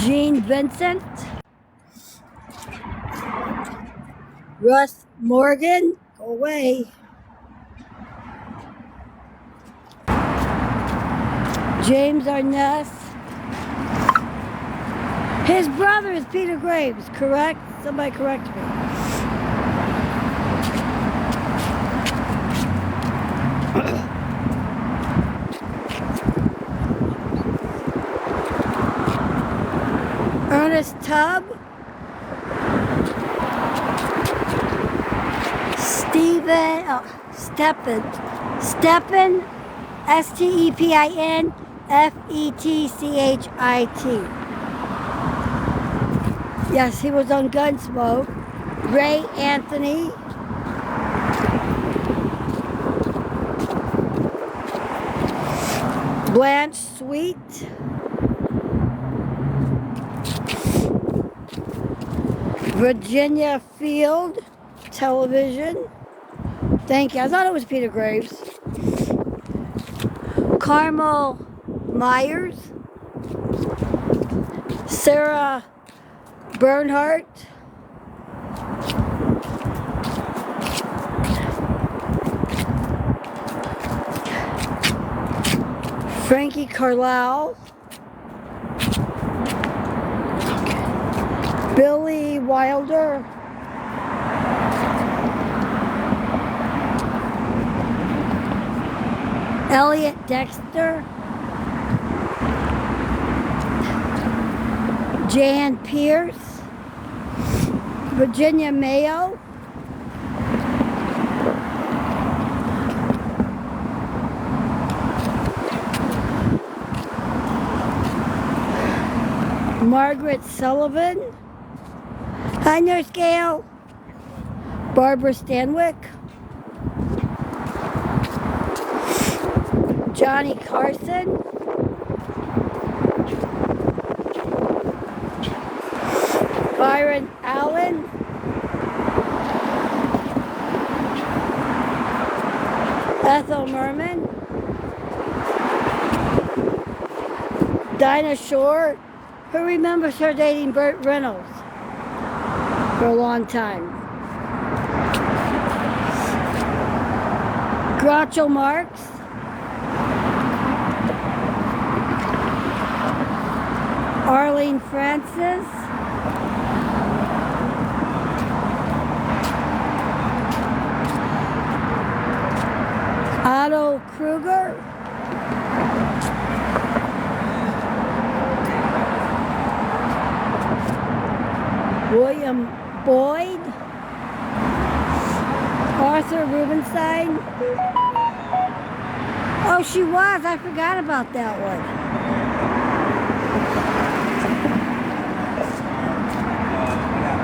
Speaker 1: Gene Vincent. Russ Morgan. Go away. James Arness. His brother is Peter Graves, correct? Somebody correct me. Ernest Tubb. Stepin, Stepin, Fetchit. Yes, he was on Gunsmoke. Ray Anthony. Blanche Sweet. Virginia Field Television. Thank you. I thought it was Peter Graves. Carmel Myers. Sarah Bernhardt. Frankie Carlisle, Billy Wilder, Elliot Dexter, Jan Pierce, Virginia Mayo, Margaret Sullivan, hi Nurse Gail, Barbara Stanwyck, Johnny Carson, Byron Allen, Ethel Merman, Dinah Shore, who remembers her dating Burt Reynolds for a long time. Groucho Marx, Arlene Francis, Otto Kruger, William Boyd, Arthur Rubenstein. Oh, she was. I forgot about that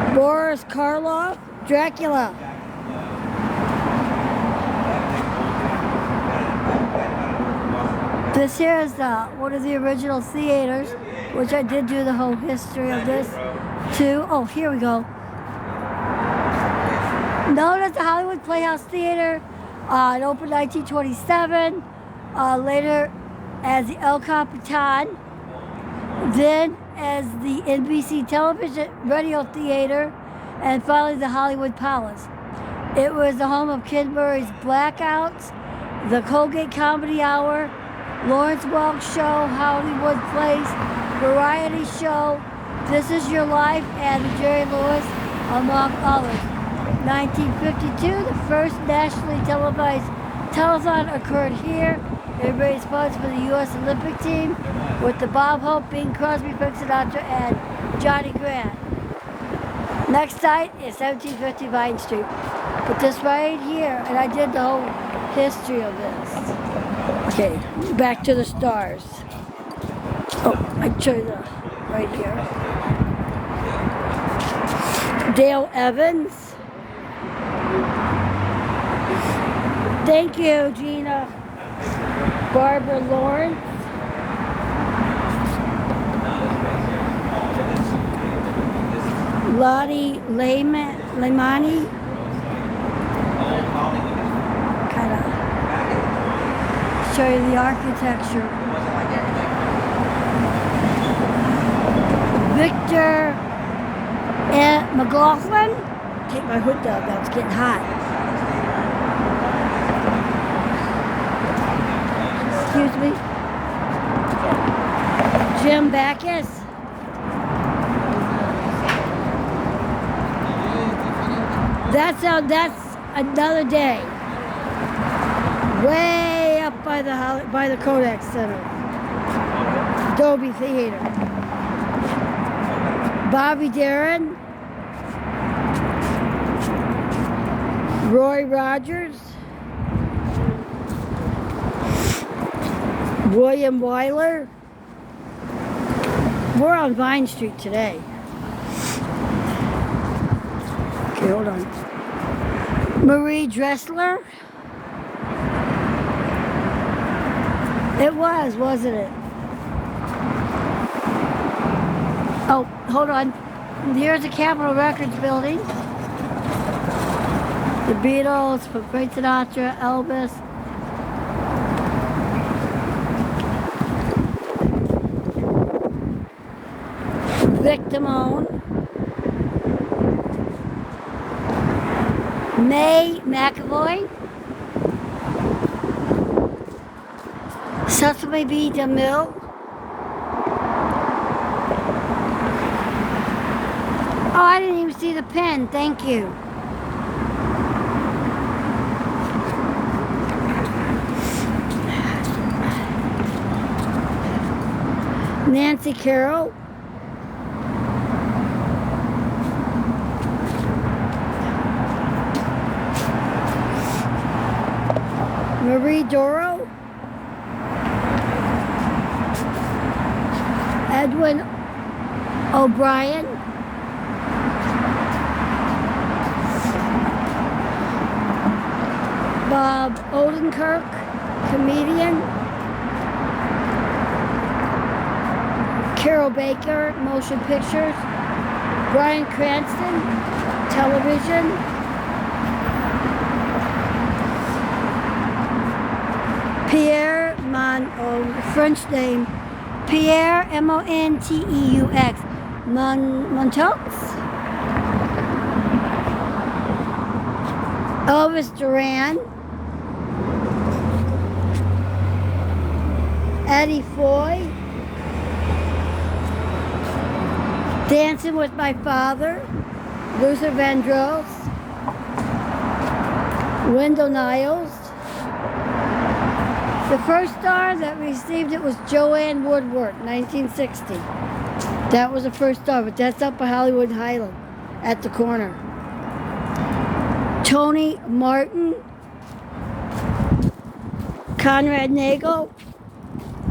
Speaker 1: one. Boris Karloff, Dracula. This here is one of the original theaters, which I did do the whole history of this too. Oh, here we go. Known as the Hollywood Playhouse Theater, it opened 1927, later as the El Capitan, then as the NBC Television Radio Theater, and finally the Hollywood Palace. It was the home of Ken Murray's Blackouts, the Colgate Comedy Hour, Lawrence Welk Show, Hollywood Place, Variety Show, This Is Your Life, and the Jerry Lewis, among others. 1952, the first nationally televised telethon occurred here. It raised funds for the U.S. Olympic team with the Bob Hope, Bing Crosby, Frank Sinatra, and Johnny Grant. Next site is 1750 Vine Street. But this right here, and I did the whole history of this. Okay, back to the stars. Oh, I show you the right here. Dale Evans. Thank you, Gina. Barbara Lawrence. Lottie Leimani. Kind of show you the architecture. Victor McLaughlin. Take my hood down now, it's getting hot. Excuse me. Jim Backus. That's another day. Way up by the Kodak Center. Dolby Theater. Bobby Darin. Roy Rogers. William Wyler. We're on Vine Street today. Okay, hold on. Marie Dressler. It was, wasn't it? Oh, hold on. Here's the Capitol Records building. The Beatles, Frank Sinatra, Elvis. Victimone. May McAvoy. Sesame Bee DeMille. Oh, I didn't even see the pen. Thank you. Nancy Carroll. Marie Doro. Edwin O'Brien. Bob Odenkirk, comedian. Carol Baker, motion pictures. Bryan Cranston, television. Pierre French name, Pierre Monteux. Montaux. Elvis Duran. Eddie Foy. Dancing with My Father. Luther Vandross. Wendell Niles. The first star that received it was Joanne Woodward, 1960. That was the first star, but that's up by Hollywood Highland at the corner. Tony Martin. Conrad Nagel.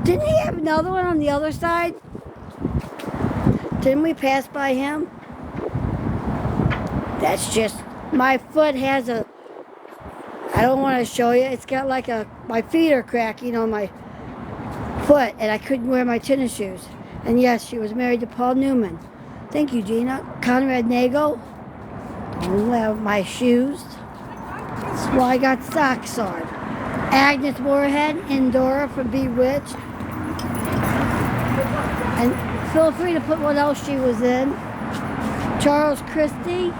Speaker 1: Didn't he have another one on the other side? Didn't we pass by him? That's just, my foot has a, I don't want to show you, it's got like my feet are cracking on my foot and I couldn't wear my tennis shoes. And yes, she was married to Paul Newman. Thank you, Gina. Conrad Nagel. Don't have my shoes. That's why I got socks on. Agnes Moorehead, Indora from Bewitched. And feel free to put what else she was in. Charles Christie.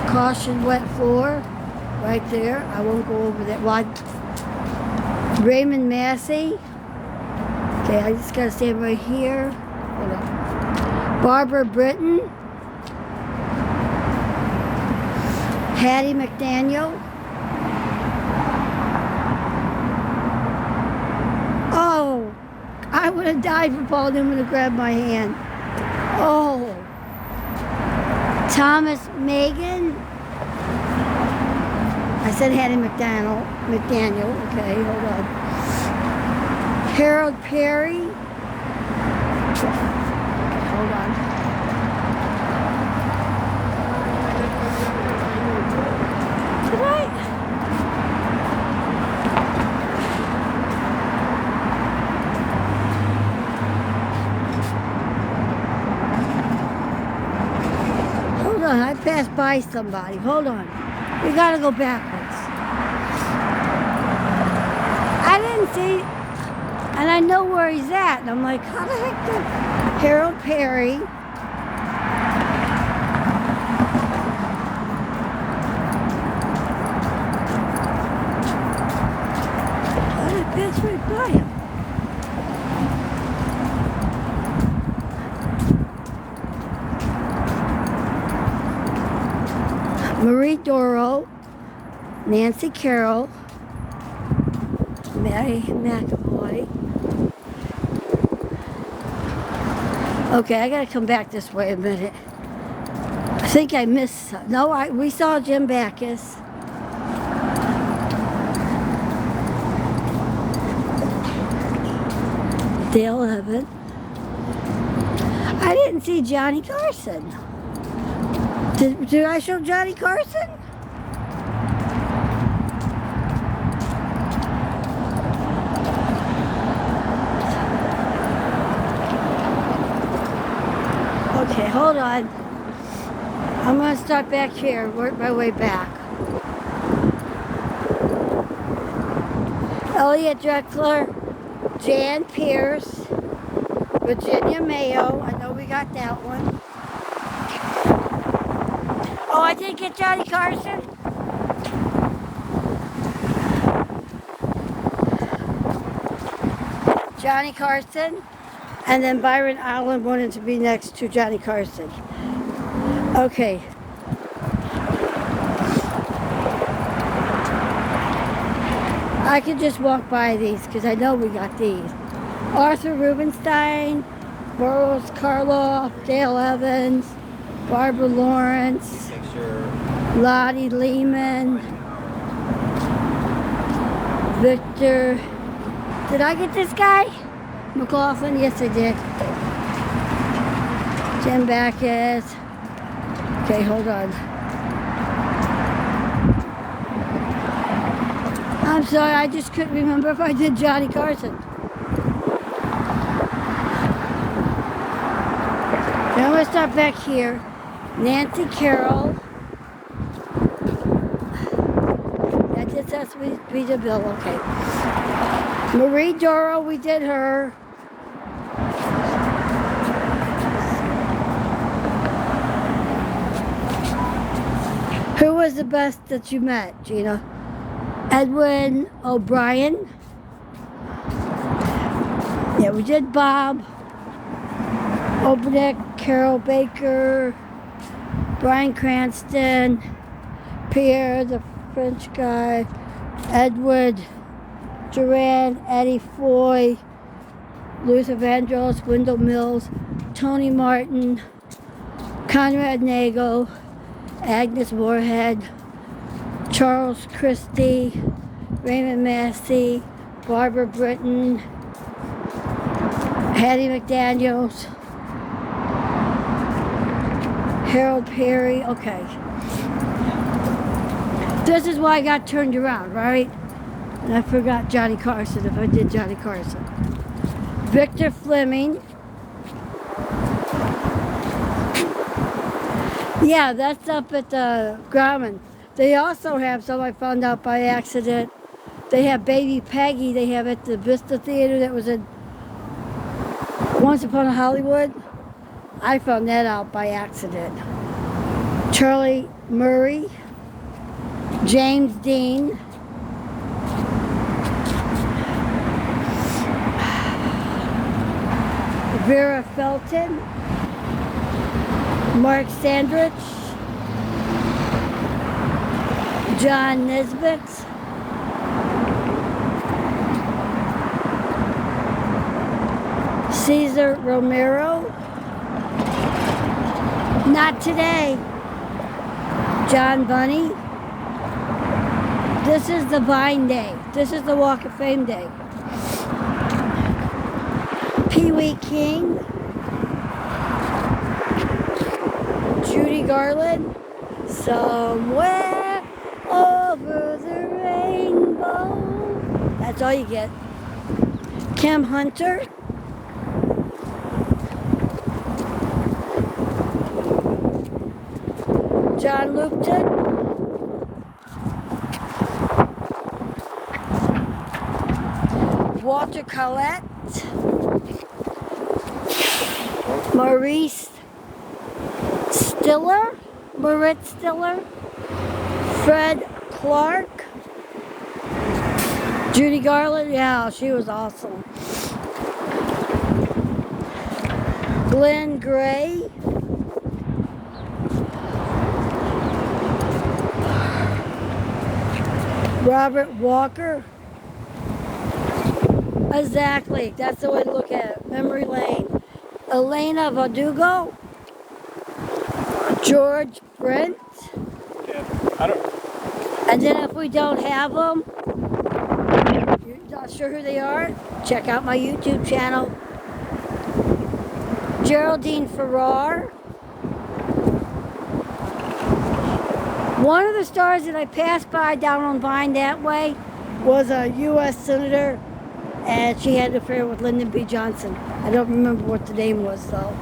Speaker 1: Caution wet floor. Right there. I won't go over that one. Raymond Massey. Okay, I just gotta stand right here. Hold on. Barbara Britton. Hattie McDaniel. Oh, I would have died for Paul Newman to grab my hand. Oh. Thomas Megan. I said Hattie McDaniel. Okay, hold on. Harold Perry. Hold on. Did I? Hold on, I passed by somebody. Hold on. We gotta go backwards. I didn't see, and I know where he's at. And I'm like, how the heck did Harold Perry? How did I pass right by him? Marie Doro, Nancy Carroll, Mary McAvoy. Okay, I gotta come back this way a minute. I think I missed some. No, we saw Jim Backus. Dale Evan. I didn't see Johnny Carson. Did I show Johnny Carson? Okay, hold on. I'm going to start back here, work my way back. Elliot Drexler, Jan Pierce, Virginia Mayo. I know we got that one. Oh, I didn't get Johnny Carson. Johnny Carson, and then Byron Allen wanted to be next to Johnny Carson. Okay. I could just walk by these because I know we got these. Arthur Rubinstein, Boris Karloff, Dale Evans, Barbara Lawrence, Lottie Lehman, Victor. Did I get this guy? McLaughlin? Yes, I did. Jim Backus. Okay, hold on. I'm sorry, I just couldn't remember if I did Johnny Carson. Now I'm going to start back here. Nancy Carroll. That just has to be the bill, okay. Marie Doro, we did her. Who was the best that you met, Gina? Edwin O'Brien. Yeah, we did Bob. Obernick, Carol Baker, Brian Cranston, Pierre, the French guy, Edward Duran, Eddie Foy, Louis Evangelos, Wendell Mills, Tony Martin, Conrad Nago, Agnes Moorehead, Charles Christie, Raymond Massey, Barbara Britton, Hattie McDaniels, Harold Perry. Okay. This is why I got turned around, right? And I forgot Johnny Carson if I did Johnny Carson. Victor Fleming. Yeah, that's up at the Grauman. They also have some I found out by accident. They have Baby Peggy they have at the Vista Theater that was in Once Upon a Hollywood. I found that out by accident. Charlie Murray, James Dean, Vera Felton, Mark Sandrich, John Nesbitt, Cesar Romero, not today, John Bunny. This is the Vine Day. This is the Walk of Fame Day. Pee Wee King, Judy Garland, Somewhere Over the Rainbow. That's all you get. Kim Hunter, John Lupton, Walter Collette, Maurice Stiller, Marit Stiller, Fred Clark, Judy Garland, yeah, she was awesome. Glenn Gray, Robert Walker. Exactly, that's the way to look at it. Memory lane. Elena Verdugo, George Brent.
Speaker 2: Yeah, I don't.
Speaker 1: And then if we don't have them, you're not sure who they are, check out my YouTube channel. Geraldine Farrar. One of the stars that I passed by down on Vine that way was a U.S. Senator, and she had an affair with Lyndon B. Johnson. I don't remember what the name was, though.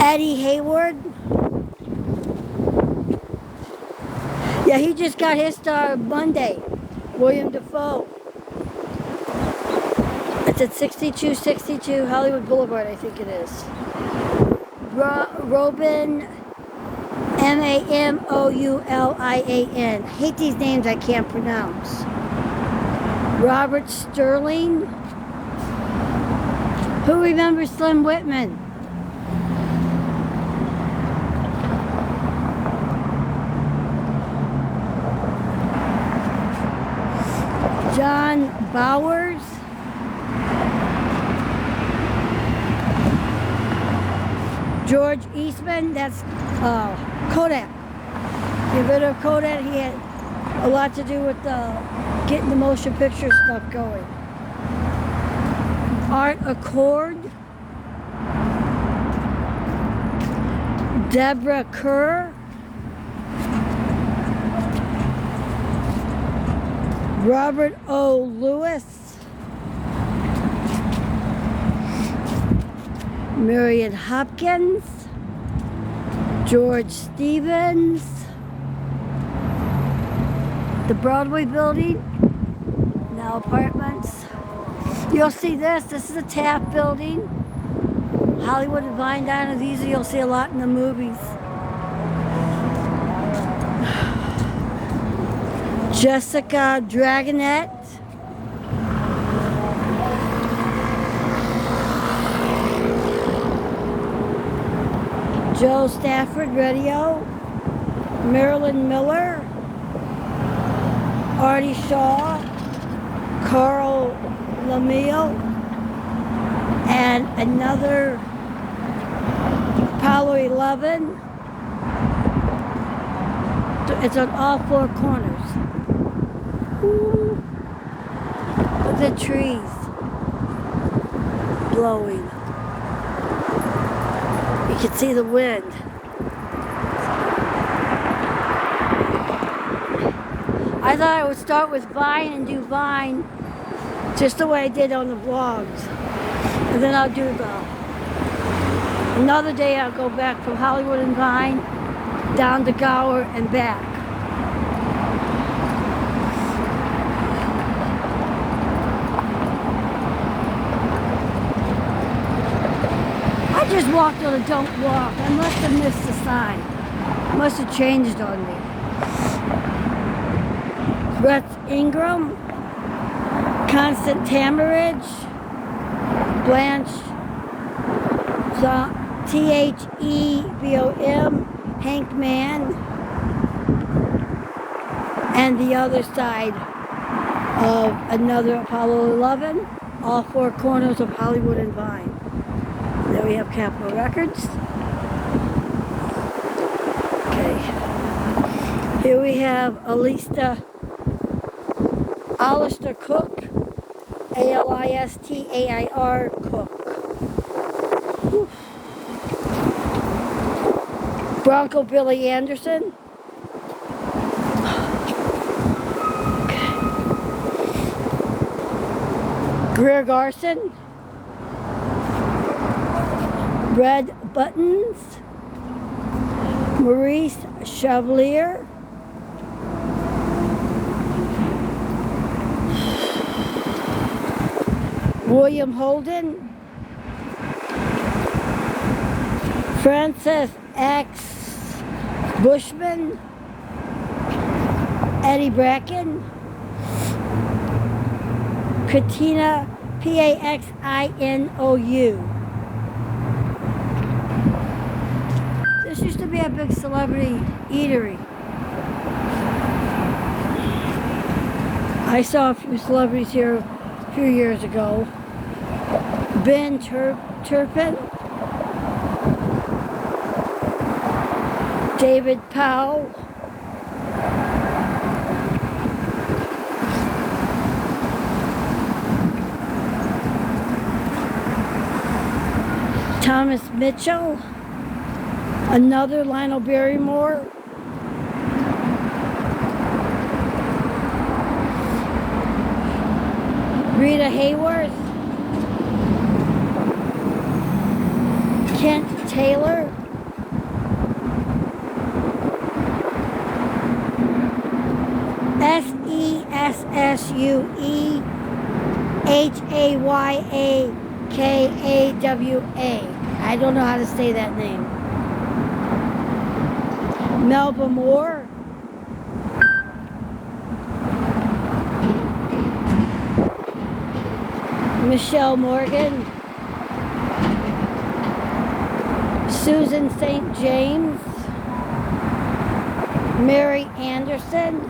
Speaker 1: Eddie Hayward. Yeah, he just got his star Monday. William Dafoe. It's at 6262 Hollywood Boulevard, I think it is. Robin, Mamoulin. Hate these names I can't pronounce. Robert Sterling. Who remembers Slim Whitman? John Bowers. George Eastman, that's Kodak. Get rid of Kodak, he had a lot to do with getting the motion picture stuff going. Art Accord. Deborah Kerr. Robert O. Lewis. Marion Hopkins. George Stevens. The Broadway building, now apartments. You'll see this is the Taft building. Hollywood and Vine Diner, these you'll see a lot in the movies. Jessica Dragonette. Joe Stafford Radio. Marilyn Miller. Artie Shaw. Carl Lemieux. And another Apollo 11. It's on all four corners. Ooh. Look at the trees blowing. You can see the wind. I thought I would start with Vine and do Vine just the way I did on the vlogs. And then I'll do another day I'll go back from Hollywood and Vine down to Gower and back. I just walked on a don't walk. I must have missed the sign. Must have changed on me. Brett Ingram, Constant Tamarage, Blanche Thebom, Hank Mann, and the other side of another Apollo 11, all four corners of Hollywood and Vine. There we have Capitol Records. Okay. Here we have Alistair Cook, Alistair Cook. Whew. Bronco Billy Anderson. Okay. Greer Garson. Red Buttons. Maurice Chevalier. William Holden. Francis X. Bushman. Eddie Bracken. Katina, Paxinou. This used to be a big celebrity eatery. I saw a few celebrities here a few years ago. Ben Turpin, David Powell, Thomas Mitchell, another Lionel Barrymore, Rita Hayworth, Kent Taylor, Sessuehayakawa. I don't know how to say that name. Melba Moore. Michelle Morgan, Susan St. James, Mary Anderson,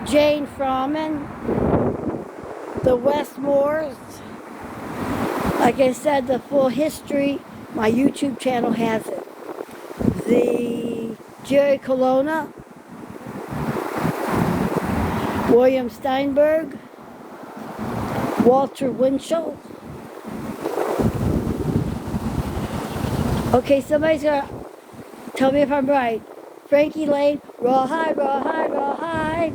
Speaker 1: Jane Froman, the Westmores. Like I said, the full history, my YouTube channel has it. The Jerry Colonna, William Steinberg, Walter Winchell. Okay, somebody's gonna tell me if I'm right. Frankie Lane, rawhide, rawhide, rawhide.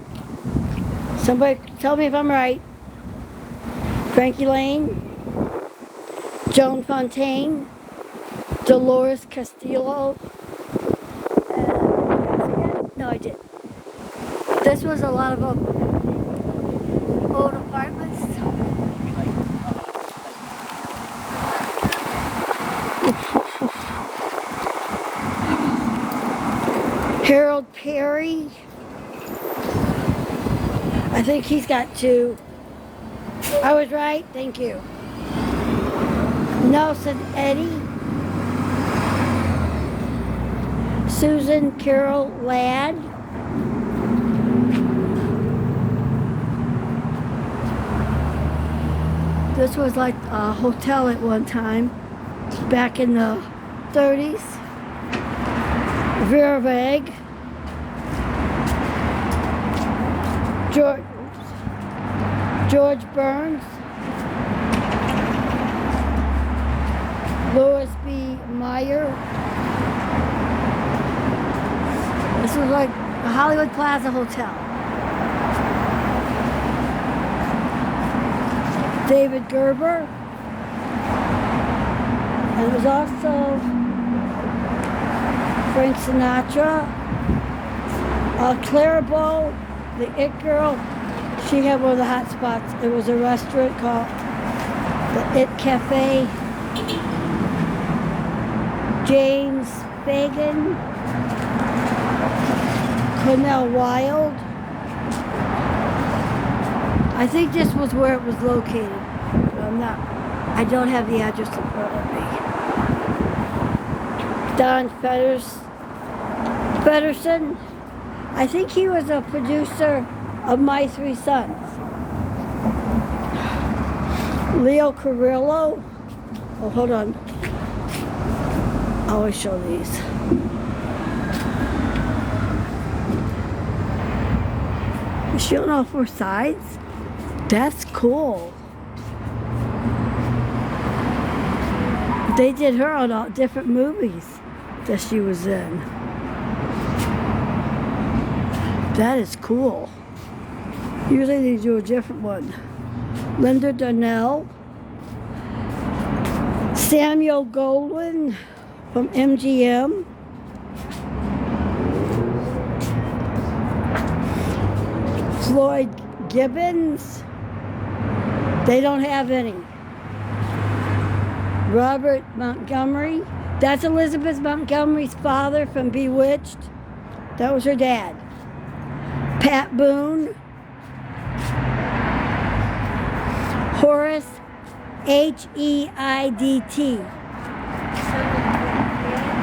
Speaker 1: Somebody tell me if I'm right. Frankie Lane, Joan Fontaine, Dolores Castillo. No, I did. This was a lot of old apartments. Harold Perry. I think he's got two. I was right, thank you. Nelson Eddy. Susan Carol Ladd. This was like a hotel at one time, back in the 30s. Vera Veg. George Burns. Louis B. Meyer. This was like a Hollywood Plaza Hotel. David Gerber. And it was also Frank Sinatra. Clara Bow, the It Girl. She had one of the hot spots. It was a restaurant called the It Cafe. James Fagan. Cornell Wilde. I think this was where it was located. But I don't have the address in front of me. Don Fedderson. I think he was a producer of My Three Sons. Leo Carrillo. Oh, hold on. I always show these. Is she on all four sides? That's cool. They did her on all different movies that she was in. That is cool. Usually they do a different one. Linda Donnell. Samuel Goldwyn from MGM. Floyd Gibbons. They don't have any. Robert Montgomery. That's Elizabeth Montgomery's father from Bewitched. That was her dad. Pat Boone. Horace Heidt.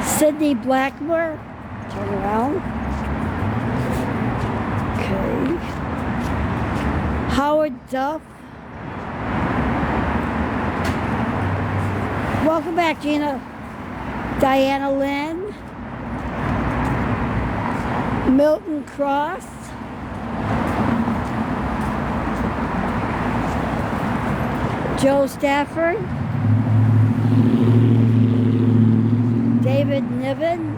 Speaker 1: Sidney Blackmore. Turn around. Okay. Howard Duff. Welcome back, Gina. Diana Lynn. Milton Cross. Joe Stafford. David Niven.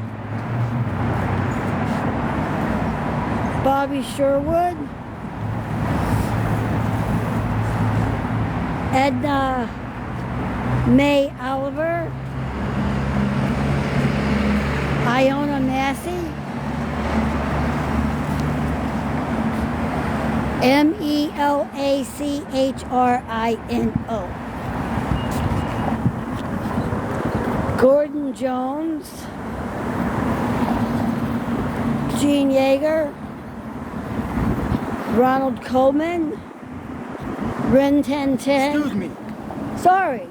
Speaker 1: Bobby Sherwood. Edna May Oliver. Iona Massey. Melachrino. Gordon Jones. Gene Yeager. Ronald Coleman. Ren 1010.
Speaker 2: Excuse me.
Speaker 1: Sorry.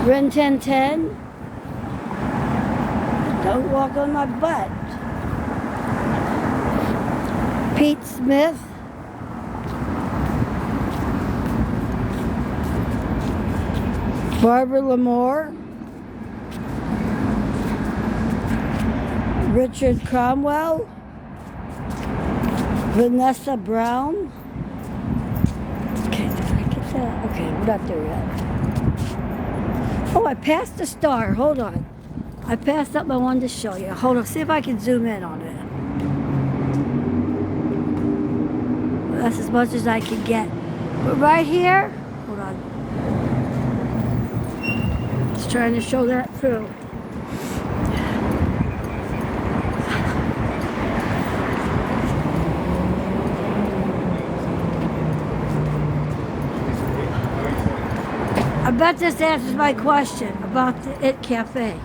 Speaker 1: Ren 1010. Don't walk on my butt. Pete Smith. Barbara Lamore. Richard Cromwell. Vanessa Brown. Okay, did I get that? Okay, we're not there yet. Oh, I passed the star. Hold on. I passed up my one to show you. Hold on, see if I can zoom in on it. That's as much as I can get. But right here, hold on. Just trying to show that through. I bet this answers my question about the It Cafe.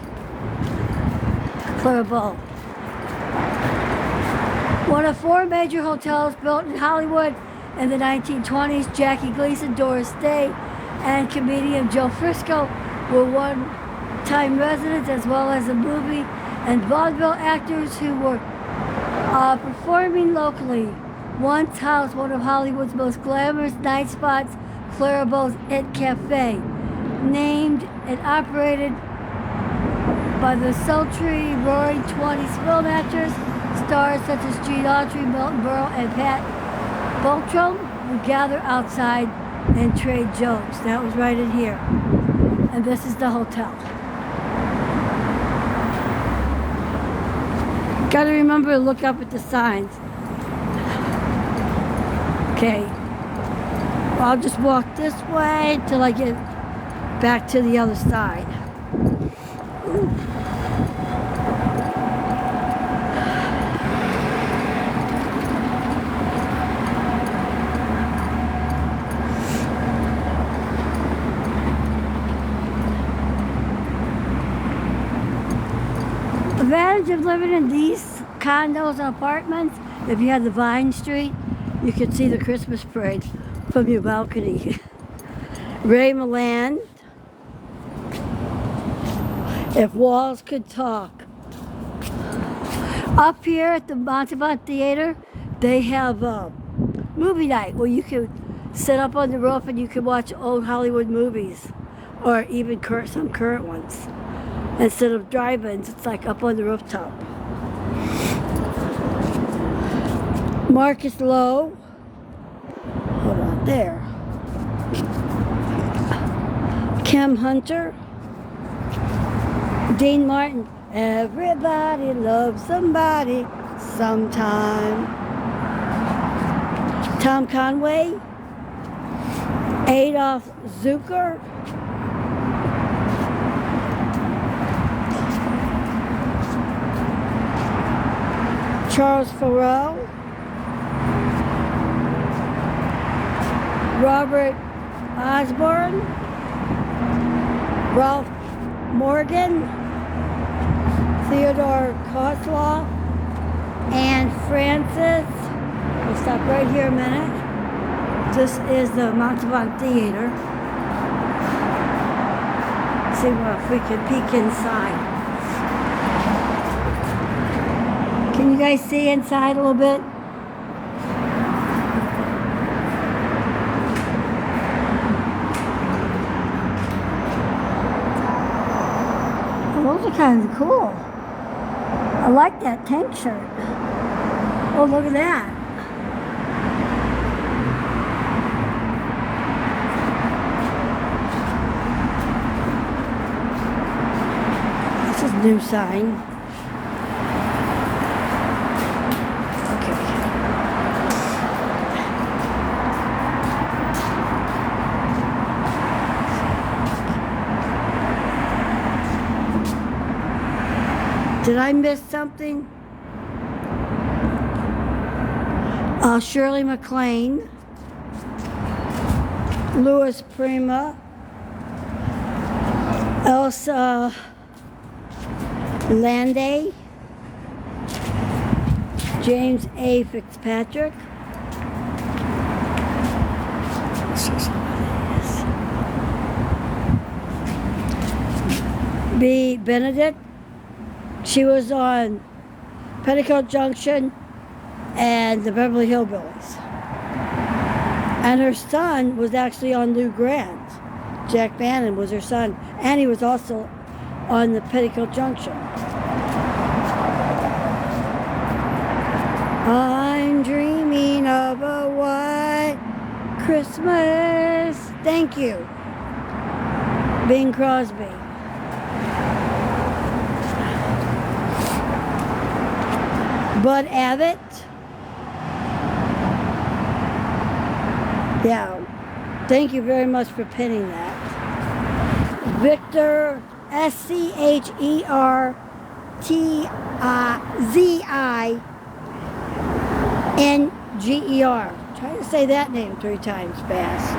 Speaker 1: Clear Bowl. One of 4 major hotels built in Hollywood in the 1920s, Jackie Gleason, Doris Day, and comedian Joe Frisco were one-time residents, as well as the movie and vaudeville actors who were performing locally. Once housed one of Hollywood's most glamorous night spots, Clarabelle's It Cafe, named and operated by the sultry, roaring 20s film actors, stars such as Gene Autry, Milton Berle, and Pat Beltram would gather outside and trade jokes. That was right in here. And this is the hotel. Gotta remember to look up at the signs. Okay. I'll just walk this way till I get back to the other side. Ooh. Advantage of living in these condos and apartments, if you had the Vine Street, you could see the Christmas parade from your balcony. Ray Milland. If walls could talk. Up here at the Montalban Theater, they have a movie night where you could sit up on the roof and you could watch old Hollywood movies, or even some current ones. Instead of drive-ins, it's like up on the rooftop. Marcus Lowe. Hold on, there. Kim Hunter. Dean Martin. Everybody loves somebody sometime. Tom Conway. Adolf Zucker. Charles Farrell. Robert Osborne. Ralph Morgan. Theodore Kosloff. Anne Francis. We'll stop right here a minute. This is the Montalban Theater. See if we can peek inside. Can you guys see inside a little bit? Well, those are kind of cool. I like that tank shirt. Oh, look at that. This is a new sign. Did I miss something? Shirley MacLaine, Louis Prima, Elsa Landay, James A. Fitzpatrick, B. Benedict. She was on Petticoat Junction and the Beverly Hillbillies. And her son was actually on Lou Grant. Jack Bannon was her son, and he was also on the Petticoat Junction. I'm dreaming of a white Christmas. Thank you. Bing Crosby. Bud Abbott. Yeah. Thank you very much for pinning that. Victor, SCHERTZINGER. Try to say that name 3 times fast.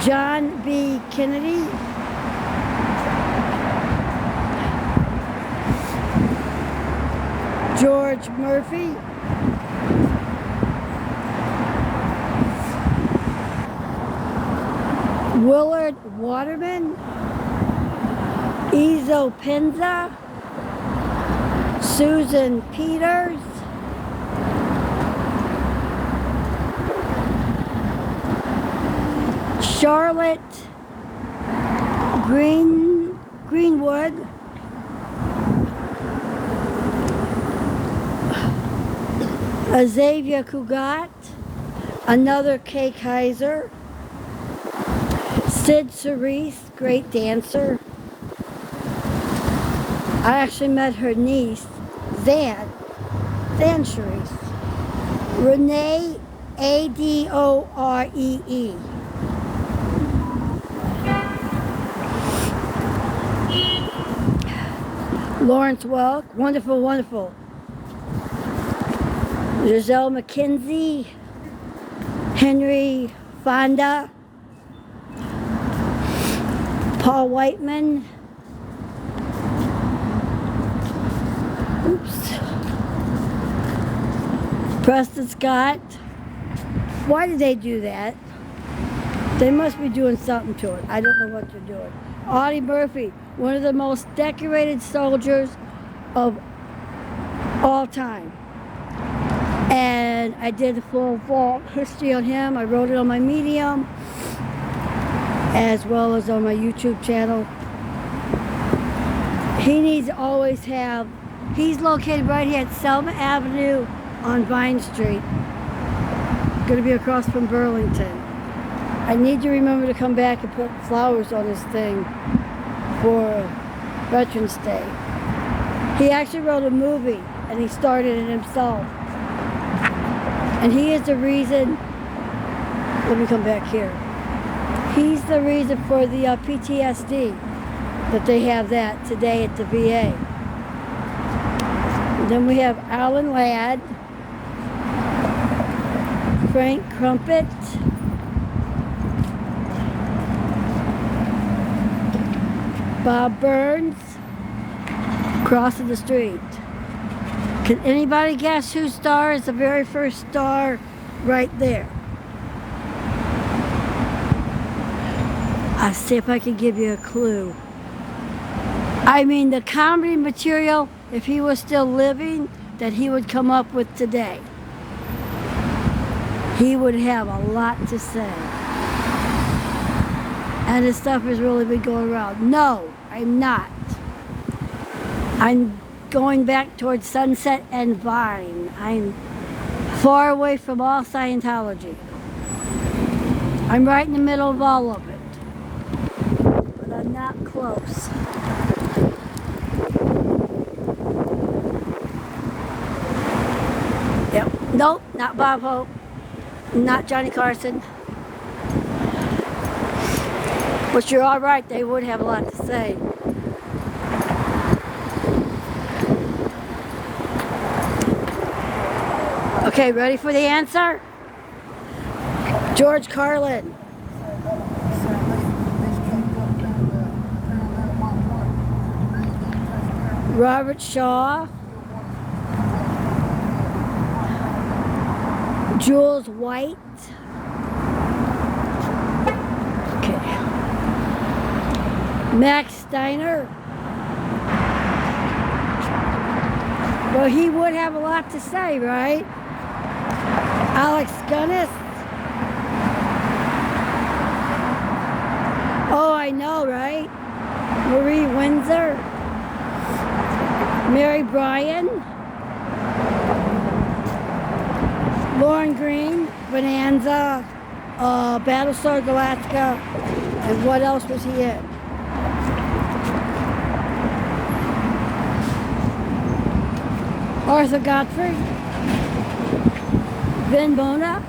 Speaker 1: John B. Kennedy. George Murphy. Willard Waterman. Ezo Penza. Susan Peters. Charlotte Greenwood. Xavier Cugat. Another Kay Kaiser. Sid Cerise, great dancer. I actually met her niece, Zan Cerise. Renee Adoree. Lawrence Welk, wonderful, wonderful. Giselle McKenzie, Henry Fonda, Paul Whiteman, Preston Scott. Why did they do that? They must be doing something to it. I don't know what they're doing. Audie Murphy, one of the most decorated soldiers of all time. And I did a full history on him. I wrote it on my Medium, as well as on my YouTube channel. He needs to always have, he's located right here at Selma Avenue on Vine Street. Going to be across from Burlington. I need to remember to come back and put flowers on this thing for Veterans Day. He actually wrote a movie and he started it himself. And he is the reason, let me come back here. He's the reason for the PTSD that they have that today at the VA. And then we have Alan Ladd, Frank Crumpet, Bob Burns, crossing the street. Can anybody guess whose star is the very first star right there? I'll see if I can give you a clue. I mean, the comedy material, if he was still living, that he would come up with today. He would have a lot to say. And his stuff has really been going around. No, I'm not. I'm going back towards Sunset and Vine. I'm far away from all Scientology. I'm right in the middle of all of it. But I'm not close. Yep. Nope, not Bob Hope. Not Johnny Carson. But you're all right, they would have a lot to say. Okay, ready for the answer? George Carlin. Robert Shaw. Jules White. Okay. Max Steiner. Well, he would have a lot to say, right? Alex Gunness. Oh, I know, right? Marie Windsor. Mary Bryan. Lauren Green. Bonanza. Battlestar Galactica. And what else was he in? Arthur Godfrey. Vin Bona.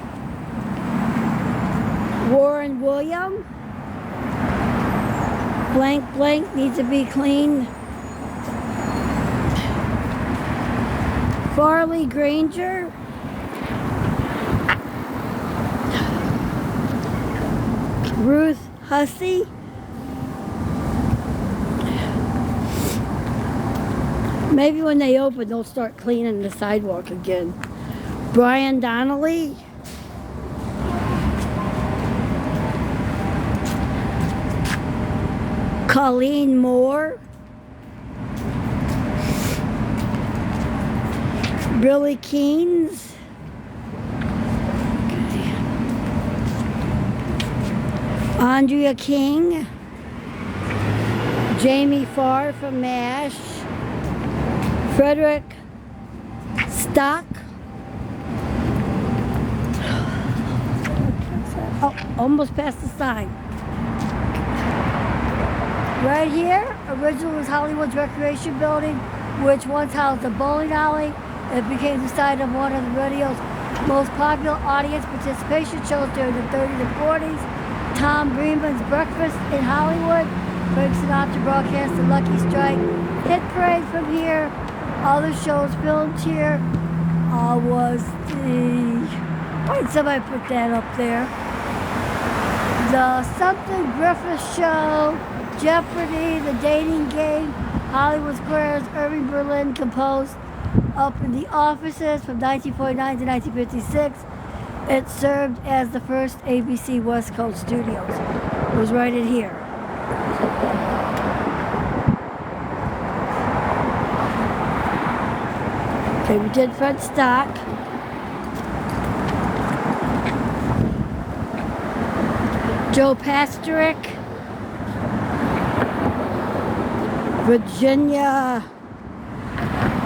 Speaker 1: Warren William. Blank blank needs to be cleaned. Farley Granger. Ruth Hussey. Maybe when they open, they'll start cleaning the sidewalk again. Brian Donnelly. Colleen Moore. Billy Keynes. Andrea King. Jamie Farr from MASH. Frederick Stock. Oh, almost past the sign. Right here, originally was Hollywood's Recreation Building, which once housed a bowling alley. It became the site of one of the radio's most popular audience participation shows during the 30s and 40s. Tom Bremen's Breakfast in Hollywood. Frank Sinatra broadcast the Lucky Strike hit parade from here. Other shows filmed here was the... Why did somebody put that up there? The Something Griffith Show, Jeopardy, The Dating Game, Hollywood Squares, Irving Berlin composed up in the offices from 1949 to 1956. It served as the first ABC West Coast studios. It was right in here. Okay, we did front stock. Joe Pastrick. Virginia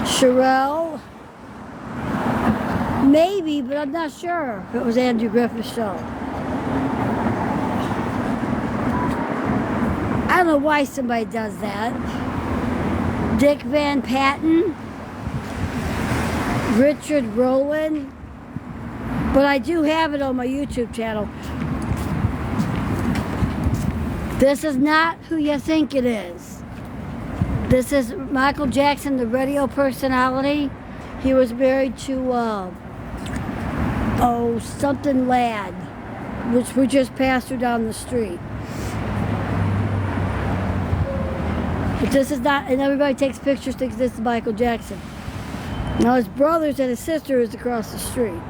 Speaker 1: Sherrill. Maybe, but I'm not sure if it was Andrew Griffith's show. I don't know why somebody does that. Dick Van Patten. Richard Rowland. But I do have it on my YouTube channel. This is not who you think it is. This is Michael Jackson, the radio personality. He was married to, something Ladd, which we just passed her down the street. But this is not, and everybody takes pictures, thinks this is Michael Jackson. Now his brothers and his sister is across the street.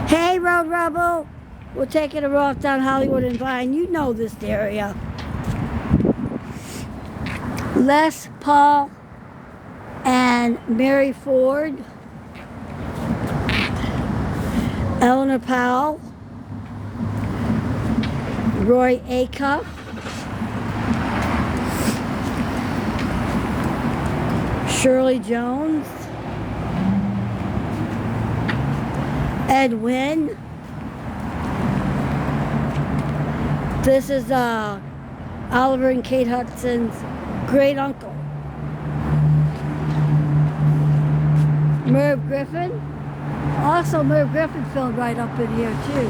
Speaker 1: Hey, Road Rebel! We're taking a walk down Hollywood and Vine. You know this area. Les Paul and Mary Ford. Eleanor Powell. Roy Acuff. Shirley Jones. Ed Wynn. This is Oliver and Kate Hudson's great uncle. Merv Griffin. Also, Merv Griffin filmed right up in here too.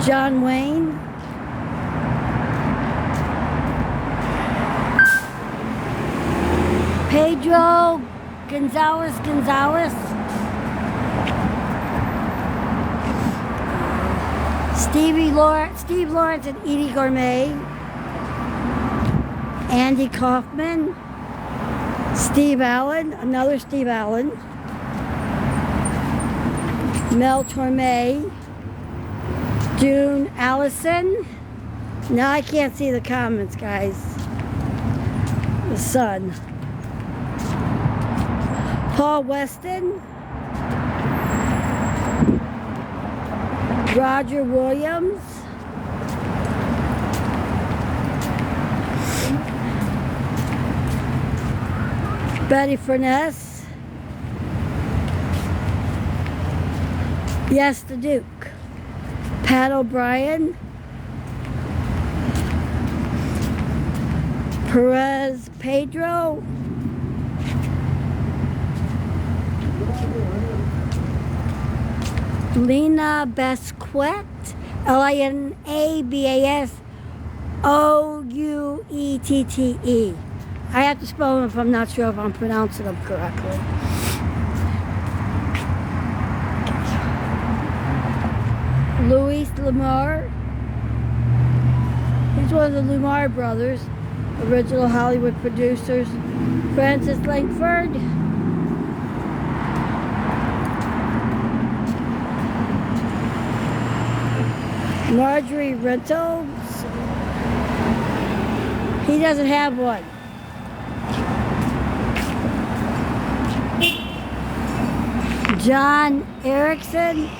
Speaker 1: John Wayne. Pedro Gonzalez. Steve Lawrence and Edie Gourmet. Andy Kaufman. Steve Allen, another Steve Allen. Mel Torme, June Allison. Now I can't see the comments, guys. The sun. Paul Weston, Roger Williams, Betty Furness, Yes the Duke, Pat O'Brien, Perez Pedro, Lena Basquette, Linabasouette. I have to spell them if I'm not sure if I'm pronouncing them correctly. Luis Lamar. He's one of the Lamar brothers, original Hollywood producers. Francis Langford. Marjorie Reynolds. He doesn't have one. John Erickson.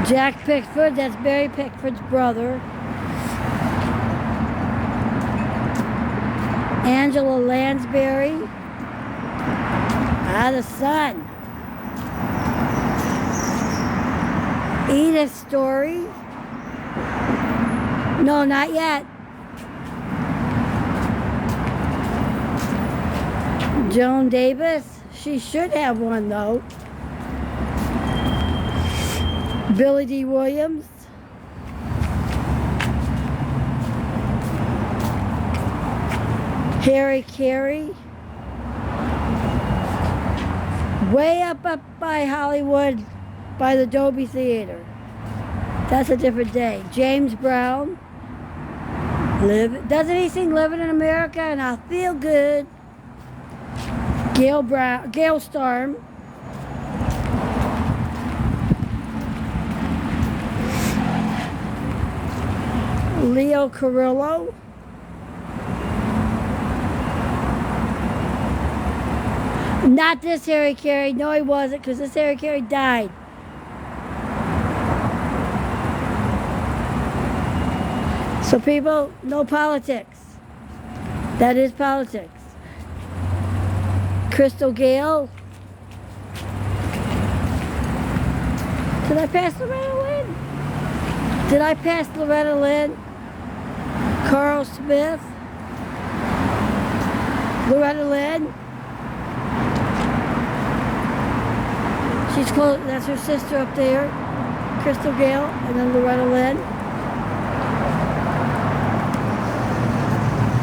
Speaker 1: Jack Pickford, that's Barry Pickford's brother. Angela Lansbury. The sun. Edith Story. No, not yet. Joan Davis. She should have one, though. Billy D. Williams. Harry Carey. Way up by Hollywood, by the Dolby Theater. That's a different day. James Brown. Doesn't he sing Living in America and I Feel Good? Gail Storm. Leo Carrillo. Not this Harry Carey. No, he wasn't, because this Harry Carey died. So people, no politics. That is politics. Crystal Gale. Did I pass Loretta Lynn? Did I pass Loretta Lynn? Carl Smith. Loretta Lynn. She's close. That's her sister up there, Crystal Gale, and then Loretta Lynn.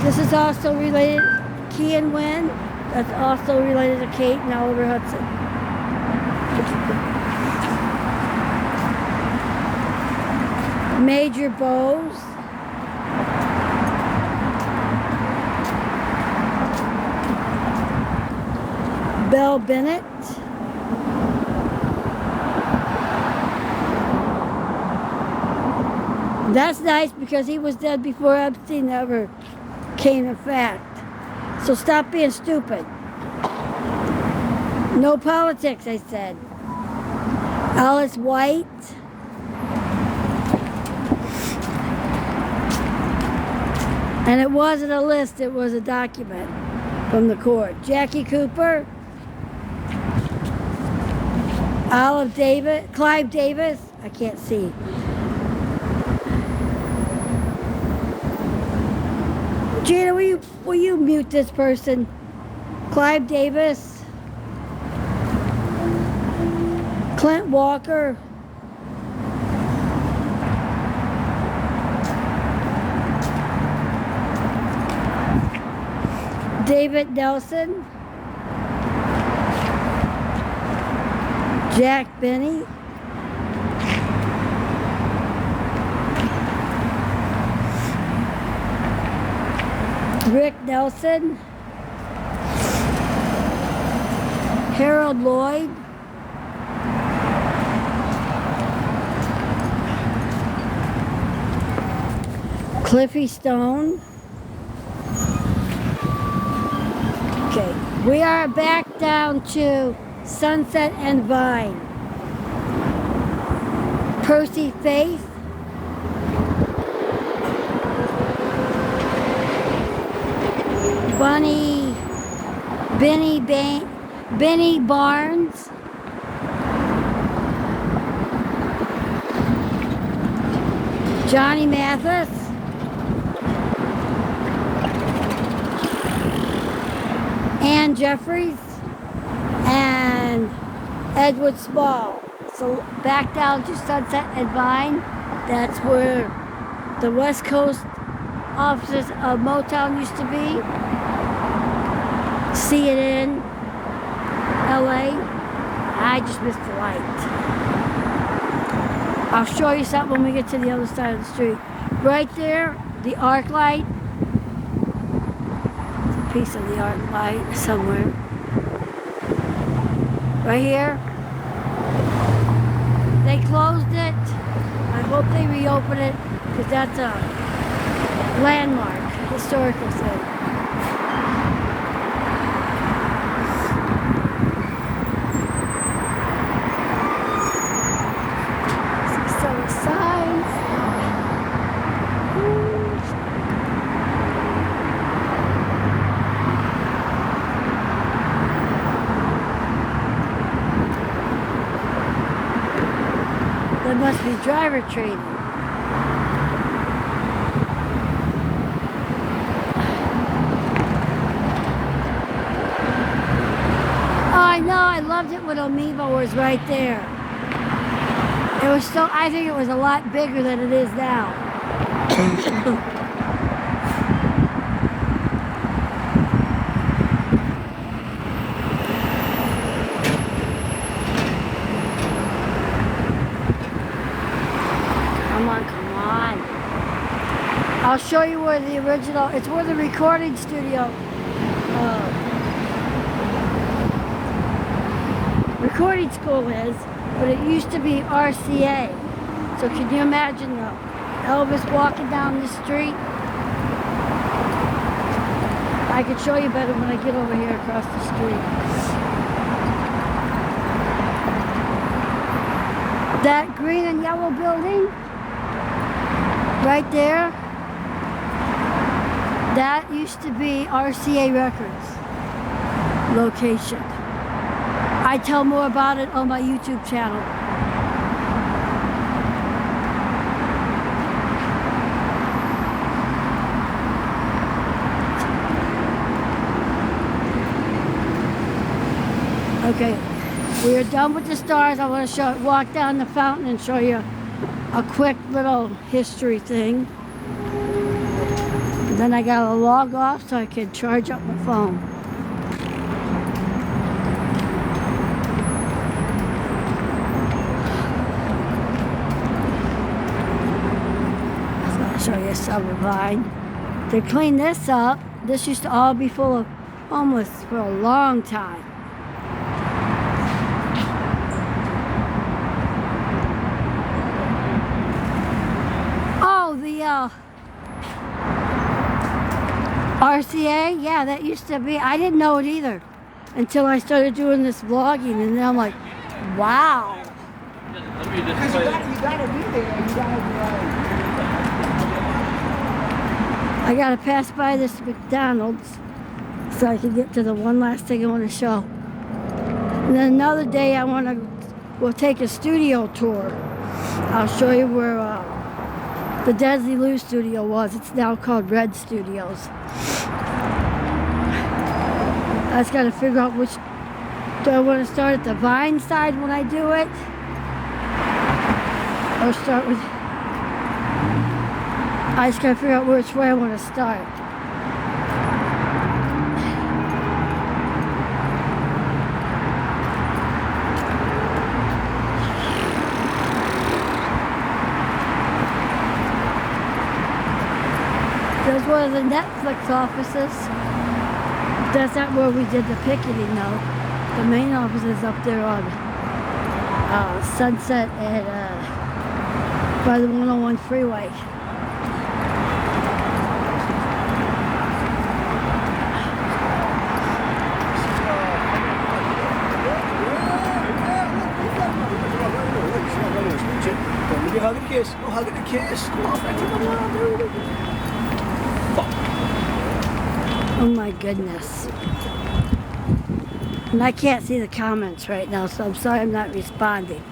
Speaker 1: This is also related, Key and Wynn. That's also related to Kate and Oliver Hudson. Major Bowes. Belle Bennett. That's nice because he was dead before Epstein ever came in fact. So stop being stupid. No politics, I said. Alice White. And it wasn't a list, it was a document from the court. Jackie Cooper. Clive Davis. I can't see. Gina, will you mute this person? Clive Davis. Clint Walker. David Nelson. Jack Benny. Rick Nelson. Harold Lloyd. Cliffy Stone. Okay, we are back down to Sunset and Vine. Percy Faith. Benny Barnes. Johnny Mathis. Ann Jeffries. And Edward Small. So back down to Sunset and Vine. That's where the West Coast offices of Motown used to be. CNN, LA. I just missed the light. I'll show you something when we get to the other side of the street. Right there, the arc light. It's a piece of the arc light somewhere. Right here. They closed it. I hope they reopen it because that's a landmark, historical thing. There must be driver training. Oh, I know. I loved it when Amoeba was right there. It was so. I think it was a lot bigger than it is now. Come on. I'll show you where the original, it's where the recording studio, recording school is, but it used to be RCA. So can you imagine Elvis walking down the street? I can show you better when I get over here across the street. That green and yellow building, right there, that used to be RCA Records location. I tell more about it on my YouTube channel. Okay, we are done with the stars. I want to walk down the fountain and show you a quick little history thing. And then I gotta log off so I can charge up my phone. So I'll show you Summer Vine. To clean this up, this used to all be full of homeless for a long time. RCA, yeah, that used to be. I didn't know it either until I started doing this vlogging, and then I'm like, wow.
Speaker 3: Because you gotta be there. You gotta be
Speaker 1: I gotta pass by this McDonald's so I can get to the one last thing I want to show. And then another day we'll take a studio tour. I'll show you where the Desi Lou studio was. It's now called Red Studios. I just gotta figure out which, do I want to start at the Vine side when I do it? Or start with, I just gotta figure out which way I want to start. There's one of the Netflix offices. That's not where we did the picketing though. The main office is up there on Sunset and by the 101 freeway.
Speaker 3: Hug and kiss. Go hug and kiss. Go off back to the world.
Speaker 1: Oh my goodness. And I can't see the comments right now, so I'm sorry I'm not responding.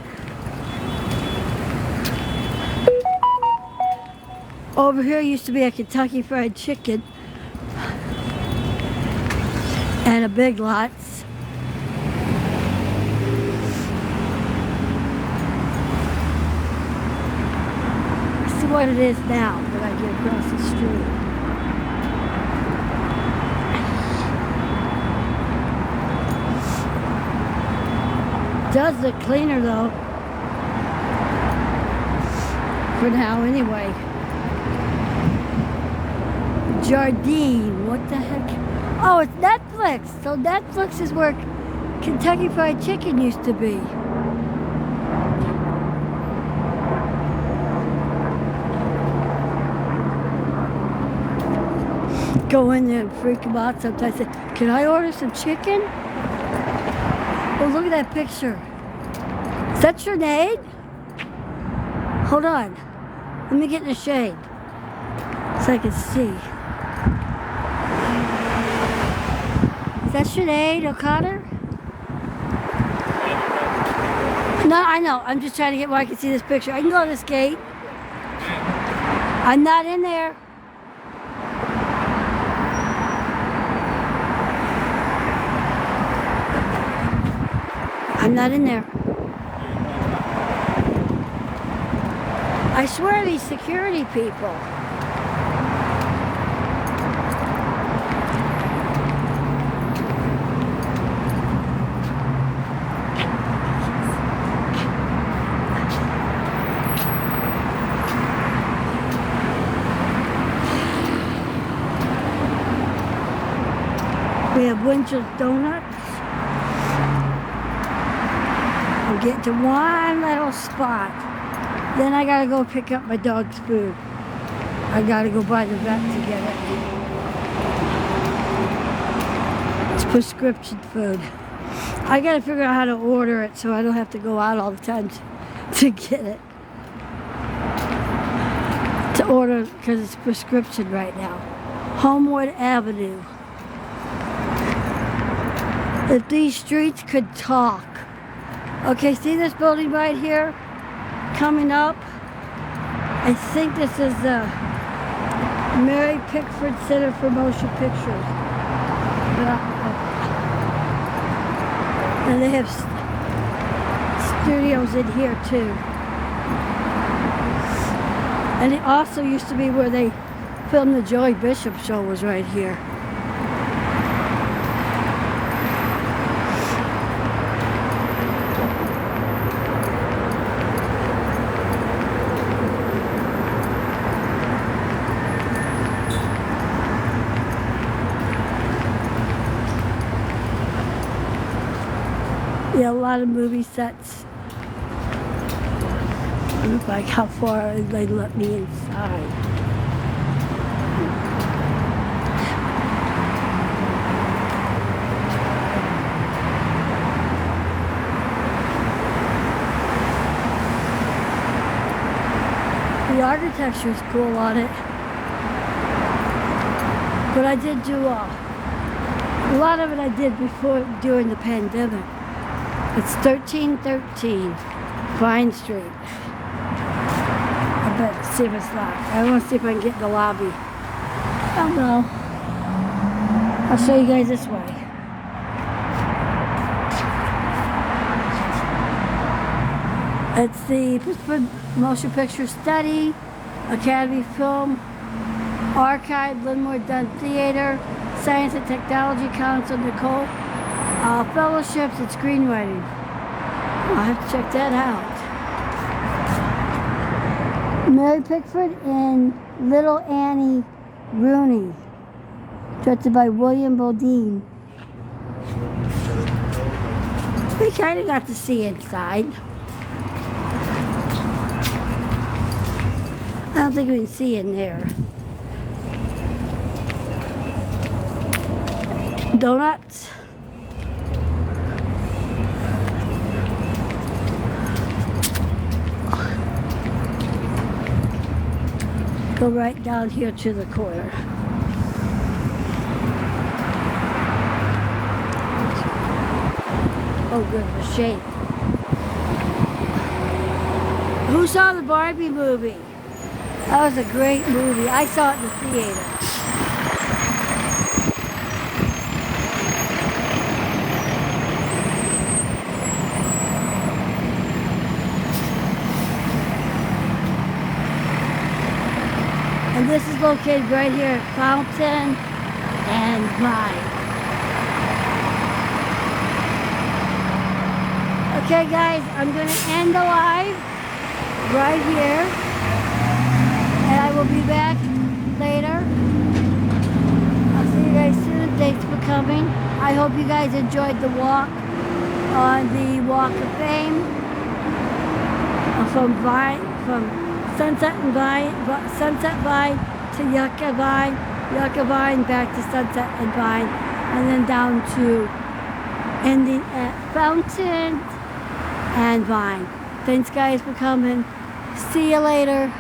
Speaker 1: Over here used to be a Kentucky Fried Chicken and a Big Lots. Let's see what it is now when I get across the street. Does look cleaner though. For now anyway. Jardine, what the heck? Oh, it's Netflix. So Netflix is where Kentucky Fried Chicken used to be. Go in there and freak them out sometimes. Say, can I order some chicken? Oh, look at that picture. Is that Sinead? Hold on. Let me get in the shade so I can see. Is that Sinead O'Connor? No, I know. I'm just trying to get where I can see this picture. I can go to this gate. I'm not in there. I'm not in there. I swear these security people. We have Winchell's Donuts. I'm getting to one little spot. Then I gotta go pick up my dog's food. I gotta go by the vet to get it. It's prescription food. I gotta figure out how to order it so I don't have to go out all the time to get it. To order, because it's prescription right now. Homewood Avenue. If these streets could talk. Okay, see this building right here? Coming up. I think this is the Mary Pickford Center for Motion Pictures. And they have studios in here too. And it also used to be where they filmed the Joey Bishop show, was right here. Yeah, a lot of movie sets. Look like how far they let me inside. The architecture is cool on it. But I did do a lot of it I did during the pandemic. It's 1313 Vine Street. I bet, see if it's locked. I want to see if I can get in the lobby. Oh no. I'll show you guys this way. It's the Pittsburgh Motion Picture Study, Academy Film, Archive, Linmore Dunn Theater, Science and Technology Council, Nicole. Fellowships and screenwriting. I'll have to check that out. Mary Pickford and Little Annie Rooney. Directed by William Blvd. We kind of got to see inside. I don't think we can see in there. Donuts. Go right down here to the corner. Oh, goodness, shade. Who saw the Barbie movie? That was a great movie. I saw it in the theater. And this is located right here at Fountain and Vine. Okay guys, I'm going to end the live right here. And I will be back later. I'll see you guys soon. Thanks for coming. I hope you guys enjoyed the walk on the Walk of Fame from Sunset and Vine, Sunset Vine to Yucca Vine, Yucca Vine back to Sunset and Vine, and then down to ending at Fountain and Vine. Thanks guys for coming. See you later.